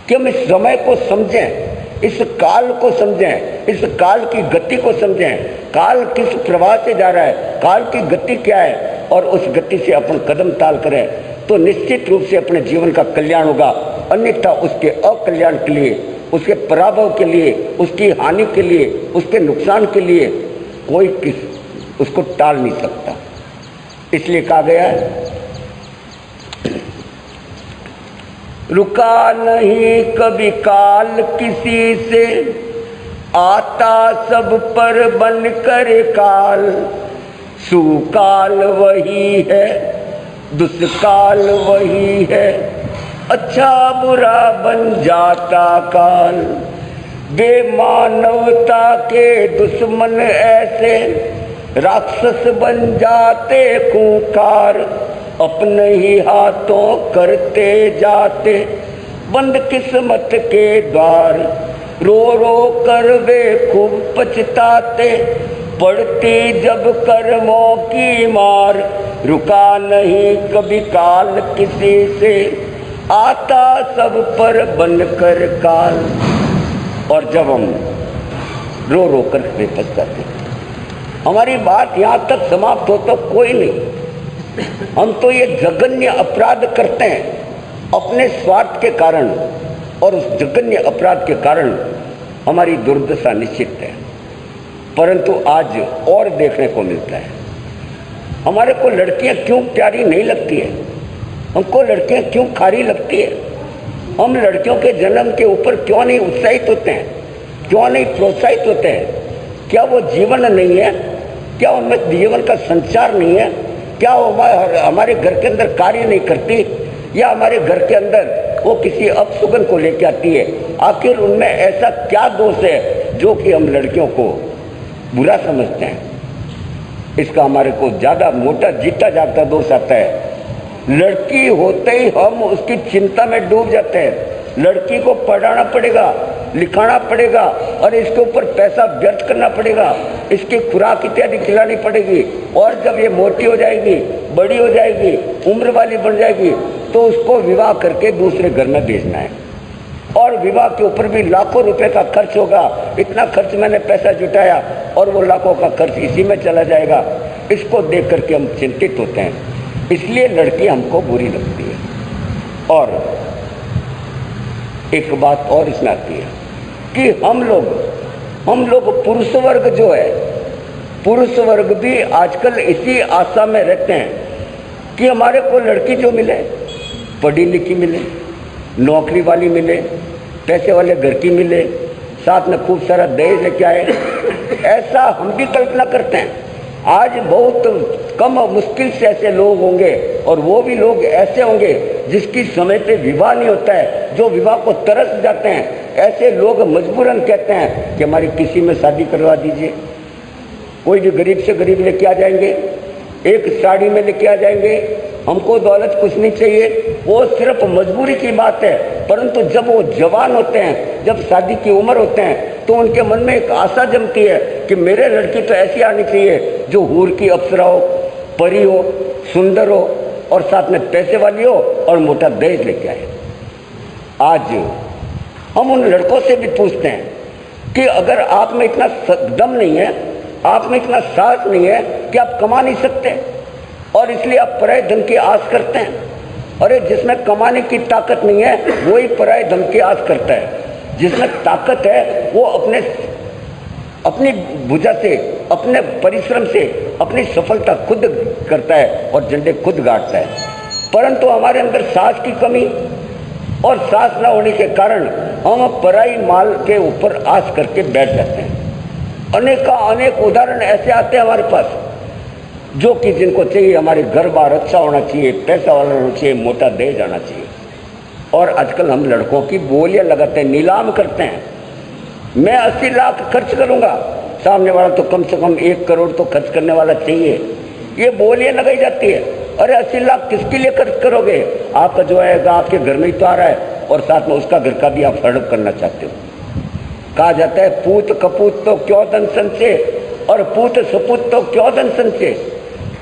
कि हम इस समय को समझें, इस काल को समझें, इस काल की गति को समझें, काल किस प्रवाह से जा रहा है, काल की गति क्या है, और उस गति से अपन कदम ताल करें तो निश्चित रूप से अपने जीवन का कल्याण होगा। अन्यथा उसके अकल्याण के लिए, उसके पराभव के लिए, उसकी हानि के लिए, उसके नुकसान के लिए कोई उसको टाल नहीं सकता। इसलिए कहा गया है, रुका नहीं कभी काल किसी से, आता सब पर बन कर काल। सुकाल वही है, दुष्काल वही है, अच्छा बुरा बन जाता काल। बेमानवता के दुश्मन ऐसे राक्षस बन जाते खूंखार। अपने ही हाथों करते जाते बंद किस्मत के द्वार। रो रो कर वे खूब पछताते, पड़ती जब कर्मों की मार। रुका नहीं कभी काल किसी से, आता सब पर बनकर काल। और जब हम रो रो कर बेबस करते, हमारी बात यहाँ तक समाप्त हो तो कोई नहीं, हम तो ये जघन्य अपराध करते हैं अपने स्वार्थ के कारण, और उस जघन्य अपराध के कारण हमारी दुर्दशा निश्चित है। परंतु आज और देखने को मिलता है, हमारे को लड़कियां क्यों प्यारी नहीं लगती है, हमको लड़कियां क्यों खारी लगती है, हम लड़कियों के जन्म के ऊपर क्यों नहीं उत्साहित होते हैं, क्यों नहीं प्रोत्साहित होते हैं? क्या वो जीवन नहीं है? क्या उनमें जीवन का संचार नहीं है? क्या वो हमारे घर के अंदर कार्य नहीं करती, या हमारे घर के अंदर वो किसी अपसुगन को लेकर आती है? आखिर उनमें ऐसा क्या दोष है जो कि हम लड़कियों को बुरा समझते हैं? इसका हमारे को ज़्यादा मोटा जीता जागता दोष आता है। लड़की होते ही हम उसकी चिंता में डूब जाते हैं। लड़की को पढ़ाना पड़ेगा, लिखाना पड़ेगा, और इसके ऊपर पैसा व्यर्थ करना पड़ेगा, इसकी खुराक इत्यादि खिलानी पड़ेगी, और जब ये मोटी हो जाएगी, बड़ी हो जाएगी, उम्र वाली बन जाएगी, तो उसको विवाह करके दूसरे घर में भेजना है, और विवाह के ऊपर भी लाखों रुपए का खर्च होगा। इतना खर्च मैंने पैसा जुटाया और वो लाखों का खर्च इसी में चला जाएगा। इसको देख करके हम चिंतित होते हैं, इसलिए लड़की हमको बुरी लगती है। और एक बात और इसमें आती है कि हम लोग पुरुष वर्ग जो है, पुरुष वर्ग भी आजकल इसी आशा में रहते हैं कि हमारे को लड़की जो मिले, पढ़ी लिखी मिले, नौकरी वाली मिले, पैसे वाले घर की मिले, साथ में खूब सारा दहेज लेके आए, ऐसा हम भी कल्पना करते हैं। आज बहुत कम मुश्किल से ऐसे लोग होंगे, और वो भी लोग ऐसे होंगे जिसकी समय पे विवाह नहीं होता है, जो विवाह को तरस जाते हैं। ऐसे लोग मजबूरन कहते हैं कि हमारी किसी में शादी करवा दीजिए। कोई भी गरीब से गरीब लेके आ जाएंगे, एक साड़ी में लेके आ जाएंगे, हमको दौलत कुछ नहीं चाहिए, वो सिर्फ मजबूरी की बात है। परंतु जब वो जवान होते हैं, जब शादी की उम्र होते हैं, तो उनके मन में एक आशा जमती है कि मेरे लड़की तो ऐसी आनी चाहिए जो हूर की अप्सरा हो, परी हो, सुंदर हो, और साथ में पैसे वाली हो, और मोटा दहेज लेके आए। आज हम उन लड़कों से भी पूछते हैं कि अगर आप में इतना दम नहीं है, आप में इतना साहस नहीं है कि आप कमा नहीं सकते, और इसलिए आप पराये धन की आस करते हैं। अरे जिसमें कमाने की ताकत नहीं है वही पराये धन की आस करता है। जिसमें ताकत है वो अपनी भुजा से, अपने परिश्रम से अपनी सफलता खुद करता है और झंडे खुद गाड़ता है। परंतु हमारे अंदर साहस की कमी और साहस न होने के कारण हम पराई माल के ऊपर आस करके बैठ जाते हैं। अनेक उदाहरण ऐसे आते हैं हमारे पास, जो कि जिनको चाहिए हमारे घर बार अच्छा होना चाहिए, पैसा वाला होना चाहिए, मोटा दहेज आना चाहिए। और आजकल हम लड़कों की बोलियां लगाते हैं, नीलाम करते हैं। मैं 80 लाख खर्च करूंगा, सामने वाला तो कम से कम 1 करोड़ तो खर्च करने वाला चाहिए, ये बोलियां लगाई जाती है। अरे 80 लाख किसके लिए खर्च करोगे? आपका जो आएगा आपके घर में ही तो आ रहा है, और साथ में उसका घर का भी आप हड़प करना चाहते हो। कहा जाता है पूत कपूत तो क्यों धन संचय, और पूत सपूत तो क्यों धन संचय।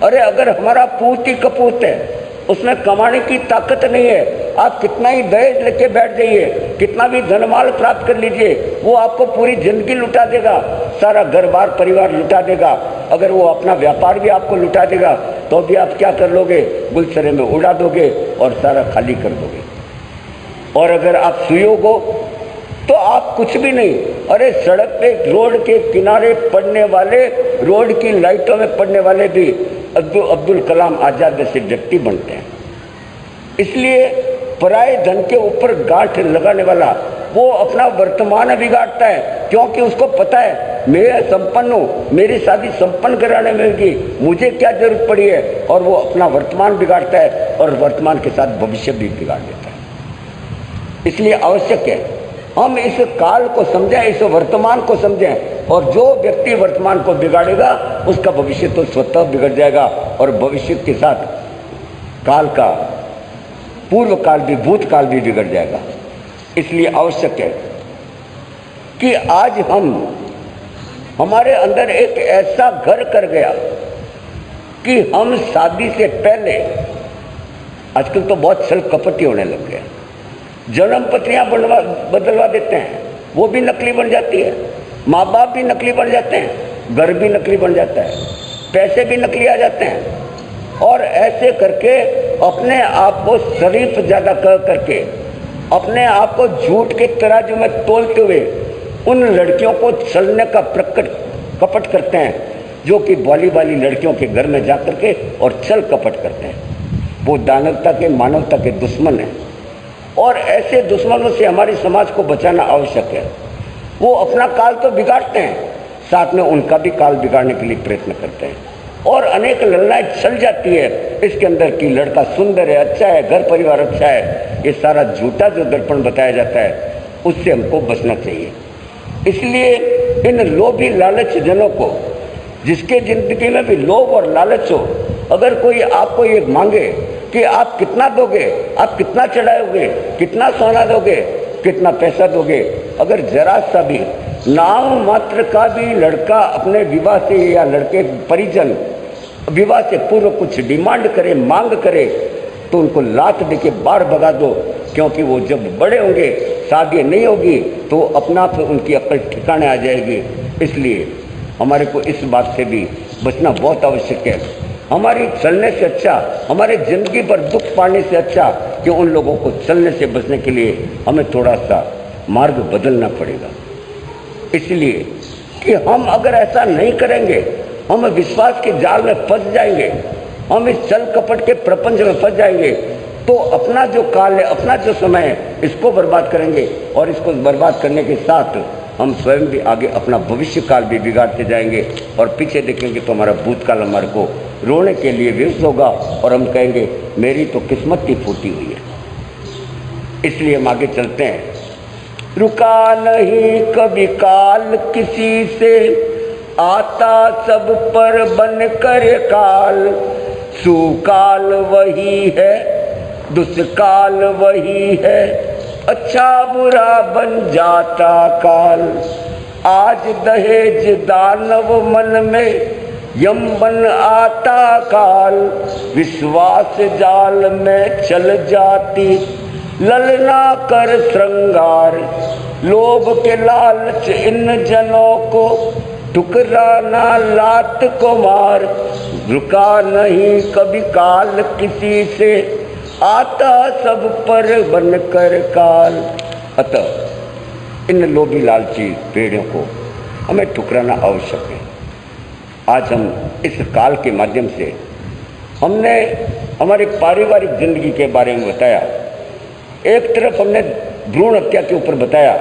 अरे अगर हमारा पूत ही कपूत है, उसमें कमाने की ताकत नहीं है, आप कितना ही दहेज लेके बैठ जाइए, कितना भी धनमाल प्राप्त कर लीजिए, वो आपको पूरी जिंदगी लुटा देगा, सारा घर बार परिवार लुटा देगा। अगर वो अपना व्यापार भी आपको लुटा देगा तो भी आप क्या कर लोगे? गुलशरे में उड़ा दोगे और सारा खाली कर दोगे। और अगर आप सुयोग हो तो आप कुछ भी नहीं। अरे सड़क पे रोड के किनारे पड़ने वाले, रोड की लाइटों में पड़ने वाले भी अब्दुल कलाम आजाद जैसे व्यक्ति बनते हैं। इसलिए पराये धन के ऊपर गांठ लगाने वाला वो अपना वर्तमान बिगाड़ता है, क्योंकि उसको पता है मैं संपन्न हूँ, मेरी शादी संपन्न कराने में होगी, मुझे क्या जरूरत पड़ी है। और वो अपना वर्तमान बिगाड़ता है और वर्तमान के साथ भविष्य भी बिगाड़ देता है। इसलिए आवश्यक है हम इस काल को समझें, इस वर्तमान को समझें, और जो व्यक्ति वर्तमान को बिगाड़ेगा उसका भविष्य तो स्वतः बिगड़ जाएगा, और भविष्य के साथ काल का पूर्व काल भी, भूतकाल भी बिगड़ जाएगा। इसलिए आवश्यक है कि आज हमारे अंदर एक ऐसा घर कर गया कि हम शादी से पहले, आजकल तो बहुत छल कपटी होने लग गया, जन्म पत्रियां बदलवा देते हैं, वो भी नकली बन जाती है, माँ बाप भी नकली बन जाते हैं, घर भी नकली बन जाता है, पैसे भी नकली आ जाते हैं। और ऐसे करके अपने आप को शरीफ ज़्यादा कह करके अपने आप को झूठ के तराजू में तोलते हुए उन लड़कियों को छलने का कपट करते हैं, जो कि बाली लड़कियों के घर में जा करके और छल कपट करते हैं। वो दानवता के, मानवता के दुश्मन हैं और ऐसे दुश्मनों से हमारे समाज को बचाना आवश्यक है। वो अपना काल तो बिगाड़ते हैं, साथ में उनका भी काल बिगाड़ने के लिए प्रयत्न करते हैं और अनेक ललनाएं चल जाती है इसके अंदर कि लड़का सुंदर है, अच्छा है, घर परिवार अच्छा है। ये सारा झूठा जो दर्पण बताया जाता है उससे हमको बचना चाहिए। इसलिए इन लोभी लालच जनों को, जिसके जिंदगी में भी लोभ और लालच हो, अगर कोई आपको ये मांगे कि आप कितना दोगे, आप कितना चढ़ाओगे, कितना सोना दोगे, कितना पैसा दोगे, अगर जरा सा भी नाम मात्र का भी लड़का अपने विवाह से या लड़के परिजन विवाह से पूर्व कुछ डिमांड करे, मांग करे, तो उनको लात दे के बाहर भगा दो, क्योंकि वो जब बड़े होंगे, शादी नहीं होगी तो अपना आप उनकी अक्ल ठिकाने आ जाएगी। इसलिए हमारे को इस बात से भी बचना बहुत आवश्यक है। हमारी चलने से अच्छा, हमारे ज़िंदगी पर दुख पाने से अच्छा कि उन लोगों को चलने से बचने के लिए हमें थोड़ा सा मार्ग बदलना पड़ेगा। इसलिए कि हम अगर ऐसा नहीं करेंगे, हम विश्वास के जाल में फंस जाएंगे, हम इस छल कपट के प्रपंच में फंस जाएंगे, तो अपना जो काल है, अपना जो समय है, इसको बर्बाद करेंगे और इसको बर्बाद करने के साथ हम स्वयं भी आगे अपना भविष्य काल भी बिगाड़ते जाएंगे और पीछे देखेंगे तो हमारा भूतकाल हमारे को रोने के लिए विवश होगा और हम कहेंगे मेरी तो किस्मत ही फूटी हुई है। इसलिए हम आगे चलते हैं। रुका नहीं कभी काल किसी से, आता सब पर बन कर काल, सुकाल वही है, दुष्काल वही है, अच्छा बुरा बन जाता काल। आज दहेज दानव मन में यम बन आता काल, विश्वास जाल में चल जाती ललना कर श्रृंगार, लोभ के लालच इन जनों को ठुकराना लात को मार। रुका नहीं कभी काल किसी से, आता सब पर बनकर काल। अतः इन लोभी लालची भेड़ों को हमें ठुकराना आवश्यक है। आज हम इस काल के माध्यम से हमने हमारी पारिवारिक जिंदगी के बारे में बताया, एक तरफ हमने भ्रूण हत्या के ऊपर बताया,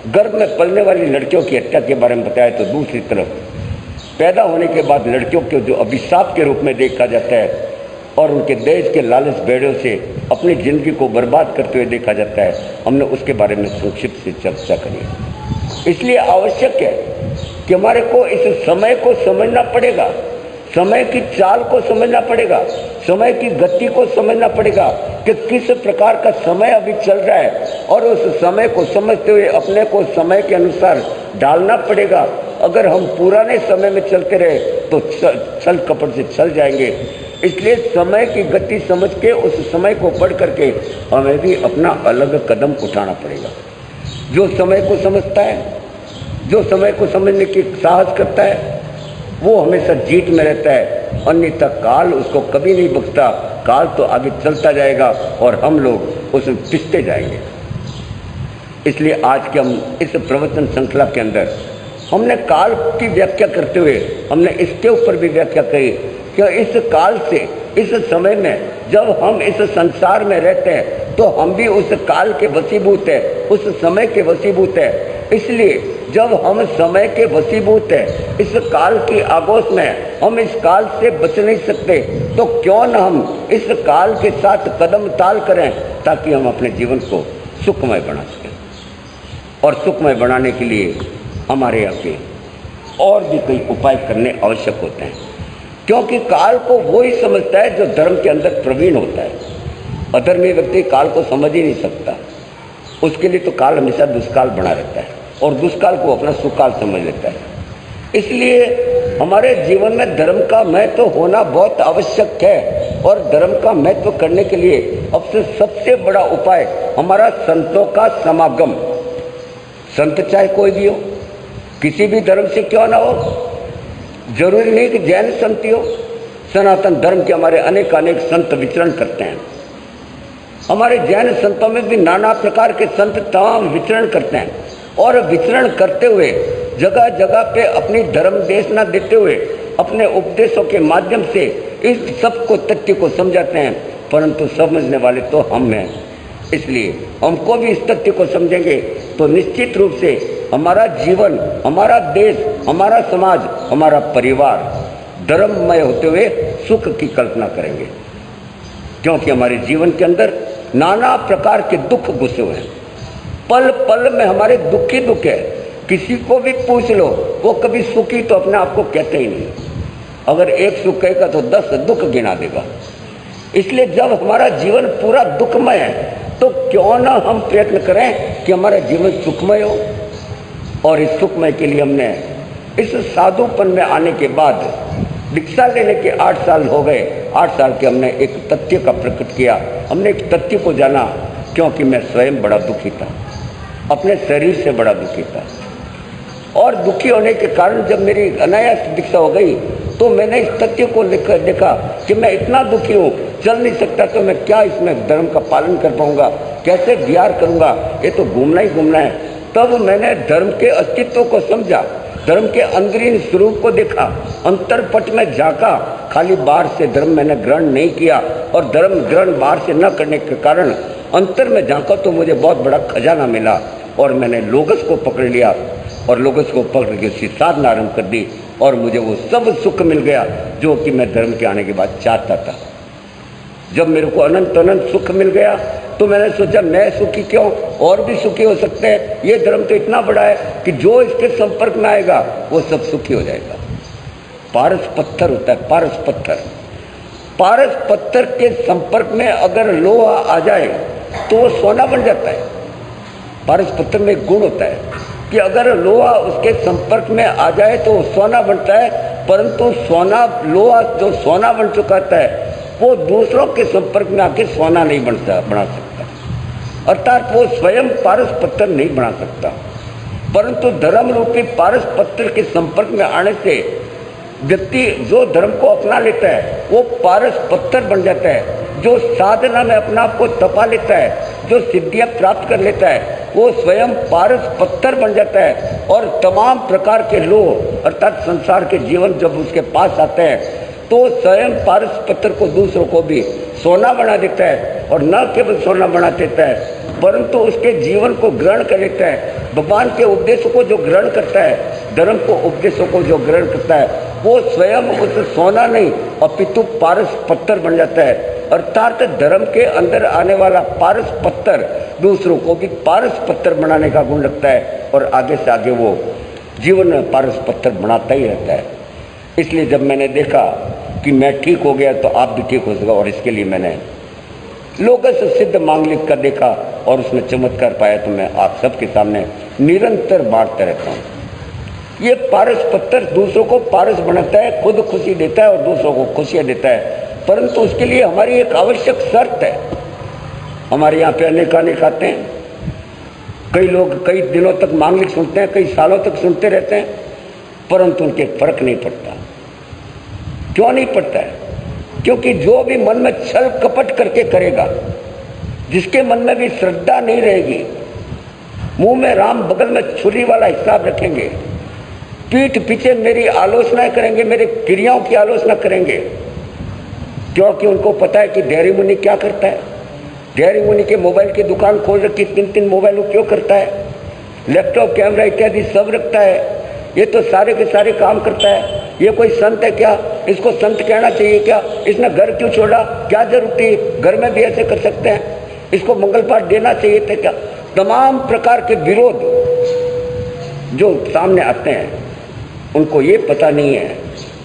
गर्भ में पलने वाली लड़कियों की हत्या के बारे में बताया, तो दूसरी तरफ पैदा होने के बाद लड़कियों को जो अभिशाप के रूप में देखा जाता है और उनके दहेज के लालच भेड़ों से अपनी ज़िंदगी को बर्बाद करते हुए देखा जाता है, हमने उसके बारे में संक्षिप्त से चर्चा करी। इसलिए आवश्यक है कि हमारे को इस समय को समझना पड़ेगा, समय की चाल को समझना पड़ेगा, समय की गति को समझना पड़ेगा कि किस प्रकार का समय अभी चल रहा है और उस समय को समझते हुए अपने को समय के अनुसार डालना पड़ेगा। अगर हम पुराने समय में चलते रहे तो छल कपट से चल जाएंगे। इसलिए समय की गति समझ के उस समय को पढ़ करके हमें भी अपना अलग कदम उठाना पड़ेगा। जो समय को समझता है, जो समय को समझने की साहस करता है, वो हमेशा जीत में रहता है, अन्यथा काल उसको कभी नहीं बख्शता। काल तो आगे चलता जाएगा और हम लोग उसमें पिसते जाएंगे। इसलिए आज के हम इस प्रवचन श्रृंखला के अंदर हमने काल की व्याख्या करते हुए हमने इसके ऊपर भी व्याख्या करी कि इस काल से, इस समय में जब हम इस संसार में रहते हैं तो हम भी उस काल के वशीभूत हैं, उस समय के वशीभूत हैं। इसलिए जब हम समय के वशीभूत हैं, इस काल की आगोश में हम इस काल से बच नहीं सकते, तो क्यों न हम इस काल के साथ कदम ताल करें ताकि हम अपने जीवन को सुखमय बना सकें। और सुखमय बनाने के लिए हमारे यहाँ पे और भी कई उपाय करने आवश्यक होते हैं, क्योंकि काल को वो ही समझता है जो धर्म के अंदर प्रवीण होता है। अधर्मी व्यक्ति काल को समझ ही नहीं सकता, उसके लिए तो काल हमेशा दुष्काल बना रहता है और दुष्काल को अपना सुकाल समझ लेता है। इसलिए हमारे जीवन में धर्म का महत्व होना बहुत आवश्यक है और धर्म का महत्व करने के लिए अब से सबसे बड़ा उपाय हमारा संतों का समागम। संत चाहे कोई भी हो, किसी भी धर्म से क्यों ना हो, जरूरी नहीं कि जैन संत ही हो। सनातन धर्म के हमारे अनेक अनेक संत विचरण करते हैं। हमारे जैन संतों में भी नाना प्रकार के संत तमाम विचरण करते हैं और विचरण करते हुए जगह जगह पे अपनी धर्म देशना देते हुए अपने उपदेशों के माध्यम से इस सब को तथ्य को समझाते हैं, परंतु समझने वाले तो हम हैं। इसलिए हमको भी इस तथ्य को समझेंगे तो निश्चित रूप से हमारा जीवन, हमारा देश, हमारा समाज, हमारा परिवार धर्ममय होते हुए सुख की कल्पना करेंगे। क्योंकि हमारे जीवन के अंदर नाना प्रकार के दुख घुसे हुए हैं। पल पल में हमारे दुख ही दुख है। किसी को भी पूछ लो, वो कभी सुखी तो अपने आप को कहते ही नहीं। अगर एक सुख कहेगा तो 10 दुख गिना देगा। इसलिए जब हमारा जीवन पूरा दुखमय है तो क्यों ना हम प्रयत्न करें कि हमारा जीवन सुखमय हो। और इस सुखमय के लिए हमने इस साधुपन में आने के बाद दीक्षा लेने के 8 साल हो गए। 8 साल के हमने एक तथ्य का प्रकट किया, हमने एक तथ्य को जाना। क्योंकि मैं स्वयं बड़ा दुखी था, अपने शरीर से बड़ा दुखी था और दुखी होने के कारण जब मेरी अनायास दीक्षा हो गई तो मैंने इस तथ्य को देखा कि मैं इतना दुखी हूँ, चल नहीं सकता, तो मैं क्या इसमें धर्म का पालन कर पाऊँगा, कैसे विहार करूँगा, ये तो घूमना ही घूमना है। तब मैंने धर्म के अस्तित्व को समझा, धर्म के अंदरूनी स्वरूप को देखा, अंतरपट में झांका। खाली बाहर से धर्म मैंने ग्रहण नहीं किया और धर्म ग्रहण बाहर से न करने के कारण अंतर में झांका तो मुझे बहुत बड़ा खजाना मिला और मैंने लोगस को पकड़ लिया और लोगस को पकड़ के उसकी साधना आरंभ कर दी और मुझे वो सब सुख मिल गया जो कि मैं धर्म के आने के बाद चाहता था। जब मेरे को अनंत अनंत सुख मिल गया तो मैंने सोचा मैं सुखी क्यों, और भी सुखी हो सकते हैं। ये धर्म तो इतना बड़ा है कि जो इसके संपर्क में आएगा वो सब सुखी हो जाएगा। पारस पत्थर होता है, पारस पत्थर। पारस पत्थर के संपर्क में अगर लोहा आ जाए तो वो सोना बन जाता है। पारस पत्थर में एक गुण होता है कि अगर लोहा उसके संपर्क में आ जाए तो वो सोना बनता है, परंतु सोना, लोहा जो सोना बन चुका है वो दूसरों के संपर्क में आके सोना नहीं बना सकता, अर्थात वो स्वयं पारस पत्थर नहीं बना सकता। परंतु धर्म रूपी पारस पत्थर के संपर्क में आने से व्यक्ति जो धर्म को अपना लेता है वो पारस पत्थर बन जाता है। जो साधना में अपना आप को तपा लेता है, जो सिद्धियां प्राप्त कर लेता है, वो स्वयं पारस पत्थर बन जाता है और तमाम प्रकार के लोग अर्थात संसार के जीवन जब उसके पास आते हैं तो स्वयं पारस पत्थर को दूसरों को भी सोना बना देता है और न केवल सोना बना देता है परंतु उसके जीवन को ग्रहण कर लेता है। भगवान के उपदेशों को जो ग्रहण करता है, धर्म को उपदेशों को जो ग्रहण करता है, वो स्वयं उस सोना नहीं अपितु पारस पत्थर बन जाता है। अर्थात धर्म के अंदर आने वाला पारस पत्थर दूसरों को भी पारस पत्थर बनाने का गुण लगता है और आगे से आगे वो जीवन में पारस पत्थर बनाता ही रहता है। इसलिए जब मैंने देखा कि मैं ठीक हो गया तो आप भी ठीक हो सका और इसके लिए मैंने लोगों से सिद्ध मांगलिक का देखा और उसमें चमत्कार पाया तो मैं आप सबके सामने निरंतर बांटता रहता हूँ। ये पारस पत्थर दूसरों को पारस बनाता है, खुद खुशी देता है और दूसरों को खुशियाँ देता है, परंतु उसके लिए हमारी एक आवश्यक शर्त है। हमारे यहाँ पे अनेक आते हैं, कई लोग कई दिनों तक मांगलिक सुनते हैं, कई सालों तक सुनते रहते हैं, परंतु उनके फर्क नहीं पड़ता। क्यों नहीं पड़ता है? क्योंकि जो भी मन में छल कपट करके करेगा, जिसके मन में भी श्रद्धा नहीं रहेगी, मुंह में राम बगल में छुरी वाला हिसाब रखेंगे, पीठ पीछे मेरी आलोचना करेंगे, मेरे क्रियाओं की आलोचना करेंगे, क्योंकि उनको पता है कि धैर्य मुनि क्या करता है। धैर्य मुनि के मोबाइल की दुकान खोल रखी, 3 मोबाइल उपयोग करता है, लैपटॉप कैमरा इत्यादि सब रखता है, ये तो सारे के सारे काम करता है। ये कोई संत है क्या? इसको संत कहना चाहिए क्या? इसने घर क्यों छोड़ा? क्या जरूरत थी? घर में भी ऐसे कर सकते हैं, इसको मंगल पाठ देना चाहिए था क्या? तमाम प्रकार के विरोध जो सामने आते हैं उनको ये पता नहीं है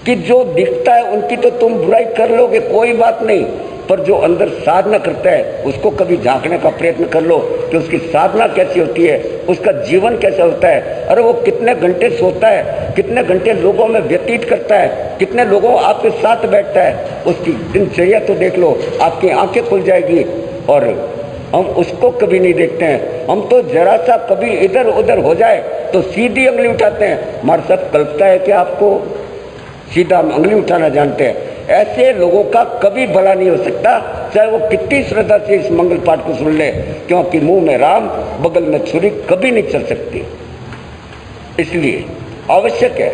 कि जो दिखता है उनकी तो तुम बुराई कर लोगे, कोई बात नहीं, पर जो अंदर साधना करता है उसको कभी झांकने का प्रयत्न कर लो कि उसकी साधना कैसी होती है, उसका जीवन कैसा होता है। अरे वो कितने घंटे सोता है, कितने घंटे लोगों में व्यतीत करता है, कितने लोगों आपके साथ बैठता है, उसकी दिनचर्या तो देख लो, आपकी आंखें खुल जाएगी। और हम उसको कभी नहीं देखते हैं। हम तो जरा सा कभी इधर उधर हो जाए तो सीधी उंगली उठाते हैं। हमारे साथ कल्पता है कि आपको सीधा उंगली उठाना जानते हैं। ऐसे लोगों का कभी भला नहीं हो सकता, चाहे वो कितनी श्रद्धा से इस मंगल पाठ को सुन ले, क्योंकि मुंह में राम बगल में छुरी कभी नहीं चल सकती। इसलिए आवश्यक है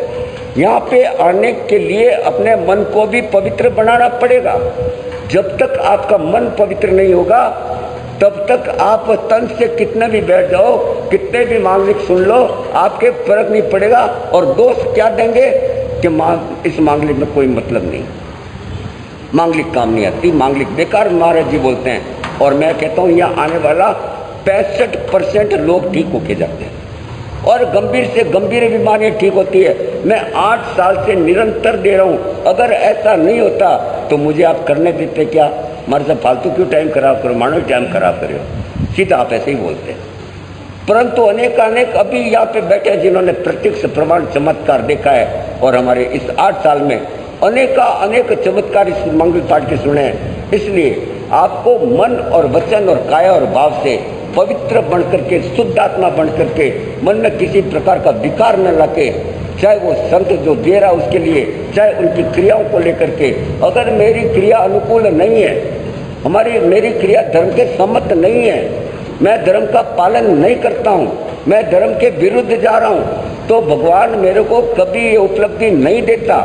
यहाँ पे आने के लिए अपने मन को भी पवित्र बनाना पड़ेगा। जब तक आपका मन पवित्र नहीं होगा तब तक आप तन से कितने भी बैठ जाओ, कितने भी मांगलिक सुन लो, आपके फर्क नहीं पड़ेगा। और दोस्त क्या देंगे कि इस मांगलिक में कोई मतलब नहीं, मांगलिक काम नहीं आती, मांगलिक बेकार, महाराज जी बोलते हैं। और मैं कहता हूँ यहाँ आने वाला 65% लोग ठीक होके जाते हैं और गंभीर से गंभीर बीमारियाँ ठीक होती है। मैं 8 साल से निरंतर दे रहा हूँ। अगर ऐसा नहीं होता तो मुझे आप करने देते क्या? हमारे से फालतू क्यों टाइम खराब करो, मानो टाइम खराब करो, सीधा आप ऐसे ही बोलते हैं। परंतु अनेक अभी यहाँ पे बैठे हैं जिन्होंने प्रत्यक्ष प्रमाण चमत्कार देखा है और हमारे इस 8 साल में अनेक चमत्कार इस मंगल पाठ के सुने हैं। इसलिए आपको मन और वचन और काया और भाव से पवित्र बन करके, शुद्ध आत्मा बन करके, मन में किसी प्रकार का विकार न लाके, चाहे वो संत जो दे रहा उसके लिए, चाहे उनकी क्रियाओं को लेकर के, अगर मेरी क्रिया अनुकूल नहीं है, मेरी क्रिया धर्म के सम्मत नहीं है, मैं धर्म का पालन नहीं करता हूँ, मैं धर्म के विरुद्ध जा रहा हूँ, तो भगवान मेरे को कभी ये उपलब्धि नहीं देता।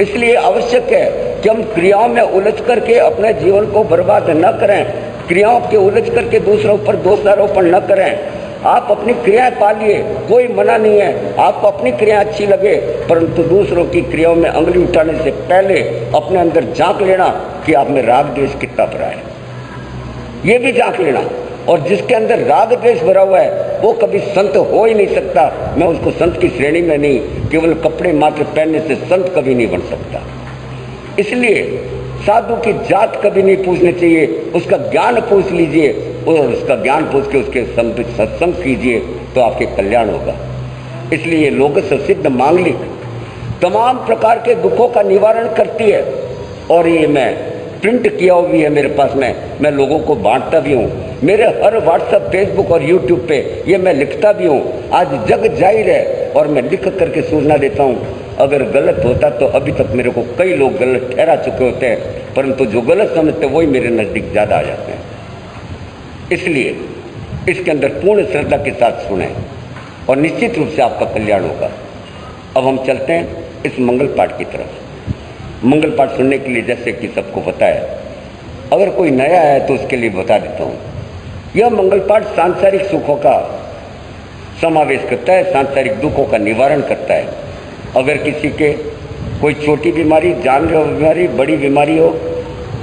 इसलिए आवश्यक है कि हम क्रियाओं में उलझ करके अपने जीवन को बर्बाद न करें, क्रियाओं के उलझ करके दूसरों पर दोषारोपण न करें। आप अपनी क्रियाएं पालिए, कोई मना नहीं है, आपको अपनी क्रिया अच्छी लगे, परंतु दूसरों की क्रियाओं में अंगुली उठाने से पहले अपने अंदर झांक लेना कि आप में राग द्वेष कितना भरा है, ये भी झांक लेना। और जिसके अंदर राग द्वेष भरा हुआ है वो कभी संत हो ही नहीं सकता। मैं उसको संत की श्रेणी में नहीं, केवल कपड़े मात्र पहनने से संत कभी नहीं बन सकता। इसलिए साधु की जात कभी नहीं पूछनी चाहिए, उसका ज्ञान पूछ लीजिए और उसका ज्ञान पूछ के उसके सत्संग कीजिए तो आपके कल्याण होगा। इसलिए ये लोगस सिद्ध मांगलिक तमाम प्रकार के दुखों का निवारण करती है। और ये मैं प्रिंट किया हुआ भी है मेरे पास में, मैं लोगों को बांटता भी हूँ। मेरे हर व्हाट्सएप, फेसबुक और यूट्यूब पे ये मैं लिखता भी हूँ। आज जग जाहिर है और मैं लिख करके सूचना देता हूँ। अगर गलत होता तो अभी तक मेरे को कई लोग गलत ठहरा चुके होते हैं, परंतु जो गलत समझते वही मेरे नज़दीक ज़्यादा आ जाते हैं। इसलिए इसके अंदर पूर्ण श्रद्धा के साथ सुने और निश्चित रूप से आपका कल्याण होगा। अब हम चलते हैं इस मंगल पाठ की तरफ। मंगल पाठ सुनने के लिए जैसे कि सबको पता है, अगर कोई नया है तो उसके लिए बता देता हूँ। यह मंगल पाठ सांसारिक सुखों का समावेश करता है, सांसारिक दुखों का निवारण करता है। अगर किसी के कोई छोटी बीमारी, जानलेवा बीमारी, बड़ी बीमारी हो,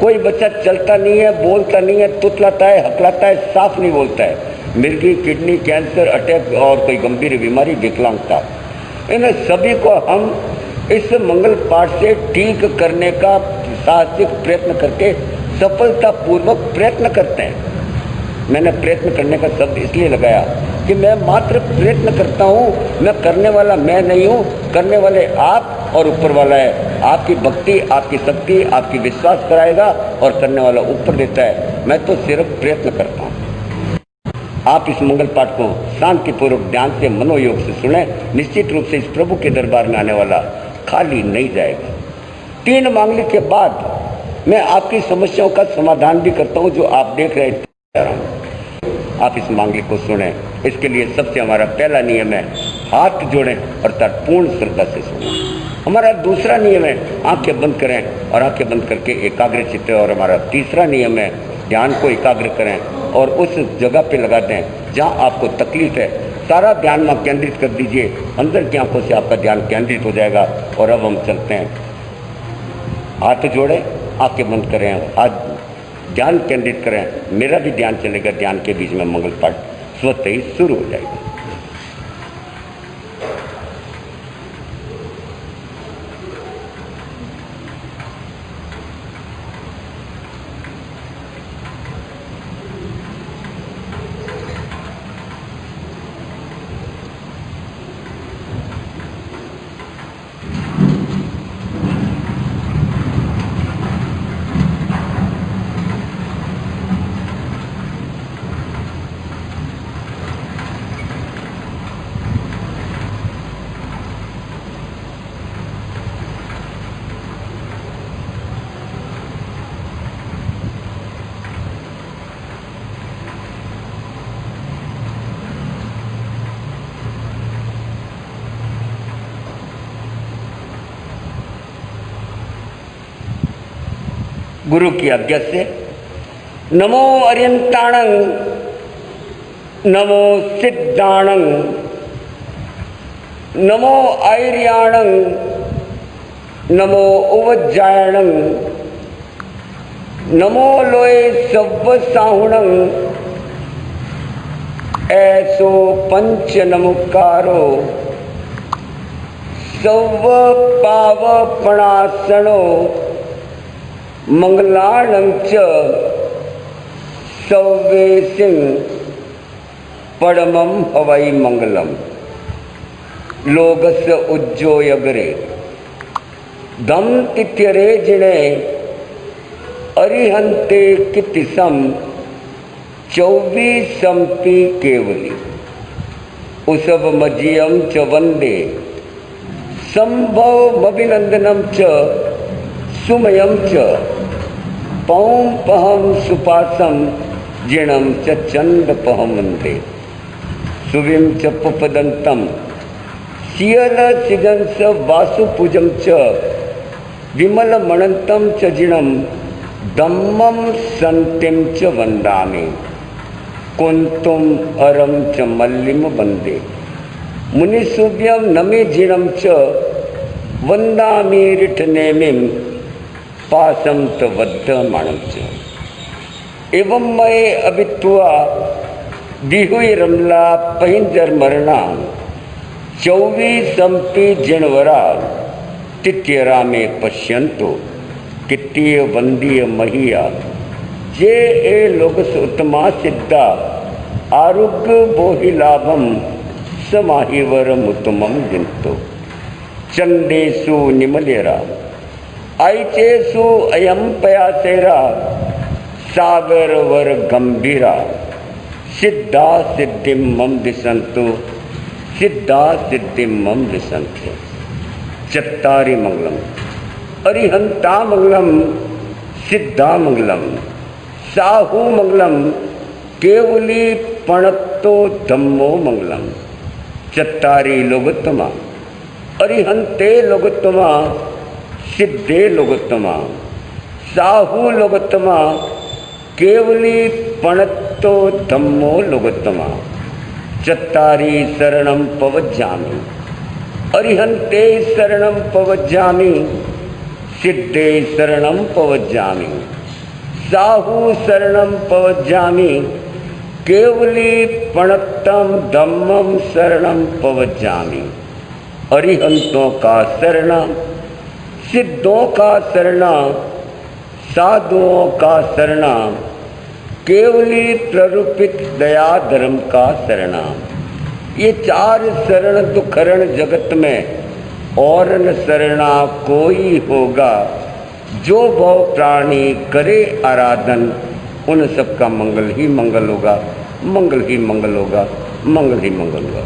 कोई बच्चा चलता नहीं है, बोलता नहीं है, तुतलाता है, हकलाता है, साफ नहीं बोलता है, मिर्गी, किडनी, कैंसर, अटैक और कोई गंभीर बीमारी, विकलांगता, इन सभी को हम इस मंगल पाठ से ठीक करने का साहसिक प्रयत्न करके सफलतापूर्वक प्रयत्न करते हैं। मैंने प्रयत्न करने का शब्द इसलिए लगाया कि मैं मात्र प्रयत्न करता हूँ, मैं करने वाला मैं नहीं हूँ, करने वाले आप और ऊपर वाला है। आपकी भक्ति, आपकी शक्ति, आपकी विश्वास कराएगा और करने वाला ऊपर देता है। मैं तो सिर्फ प्रयत्न करता हूँ। आप इस मंगल पाठ को शांतिपूर्वक ध्यान से, मनोयोग से सुने। निश्चित रूप से इस प्रभु के दरबार में आने वाला खाली नहीं जाएगा। 3 मांगलिक के बाद मैं आपकी समस्याओं का समाधान भी करता हूँ, जो आप देख रहे थे। आप इस मांगलिक को सुने। इसके लिए सबसे हमारा पहला नियम है हाथ जोड़ें अर्थात पूर्ण श्रद्धा से सुने। हमारा दूसरा नियम है आंखें बंद करें और आंखें बंद करके एकाग्र चित्त। और हमारा तीसरा नियम है ध्यान को एकाग्र करें और उस जगह पे लगा दें जहाँ आपको तकलीफ है। सारा ध्यान में केंद्रित कर दीजिए, अंदर की आंखों से आपका ध्यान केंद्रित हो जाएगा। और अब हम चलते हैं, हाथ जोड़ें, आंखें बंद करें, हाथ ध्यान केंद्रित करें। मेरा भी ध्यान चलेगा, ध्यान के बीच में मंगल पाठ स्वतः ही शुरू हो जाएगा। गुरु की आज्ञा से नमो अर्यंताणं, नमो सिद्धाणं, नमो आयर्याणं, नमो उवज्जायणं, नमो लोय सव्व साहुणं। ऐसो पंच नमकारो सव्व पावपणासनो मंगलाणं च सव्वे सिंह परमं हवै मंगलम। लोगस्य उज्जोयगरे दम तिथ्यरे जिणे अरिहंते कितिसम 24 संपी केवली। उसव मजीयम च वंदे संभव अभिनंदनम च सुमयम च पौं पहम सुपासम जिणम च चंद पहम वंदे। सुविम च पुपदंतम सियल सिगंस वासुपूजम च विमल मणंतम च जिणम दम्मम संतिम च वंदामि। कुंतुम अरम च मल्लिम वंदे मुनिसुभ्यम नमे जिणम च वंदामि रिठनेमिम पासम च वद्धमाणम च। एवं मय अभित्वा दिहुई रमला पहिंजर मरणा 24 संपी जिणवरा तिथ्यरा में पश्यंतो कित्तीय वंदीय महिया। जे ए लोकस उत्तमा सिद्धा आरोग्य बोहि लाभम समाहिवरम उत्तमम जिंतो। चंदेशु निमलेरा आइचेसु अयम पयासेरा सागर वर गंभीरा। सिद्धा सिद्धिम मम दिशंतु, सिद्धा सिद्धिम मम दिशंतु। चत्तारि मंगलम अरिहंता मंगलम, सिद्धा मंगलम, साहू मंगलम, केवली पणत्तो धम्मो मंगलम। चत्तारि लोकोत्तमा अरिहंते लोकोत्तमा, सिद्धे लोकोत्तमा, साहू लोकोत्तमा, केवली पणत्तो धम्मो लोकोत्तमा। चत्तारि शरणं पवज्जामि, अरिहंते शरणं पवज्जामि, सिद्धे शरणं पवज्जामि, साहू शरणं पवज्जामि, केवली पणत्तम धम्मम शरणं पवज्जामि। अरिहंतों का शरण, सिद्धों का शरण, साधुओं का शरण, केवली प्ररूपित दया धर्म का शरण। ये 4 शरण दुखरण जगत में और न शरणा कोई होगा। जो भव प्राणी करे आराधन उन सबका मंगल ही मंगल होगा, मंगल ही मंगल होगा, मंगल ही मंगल होगा।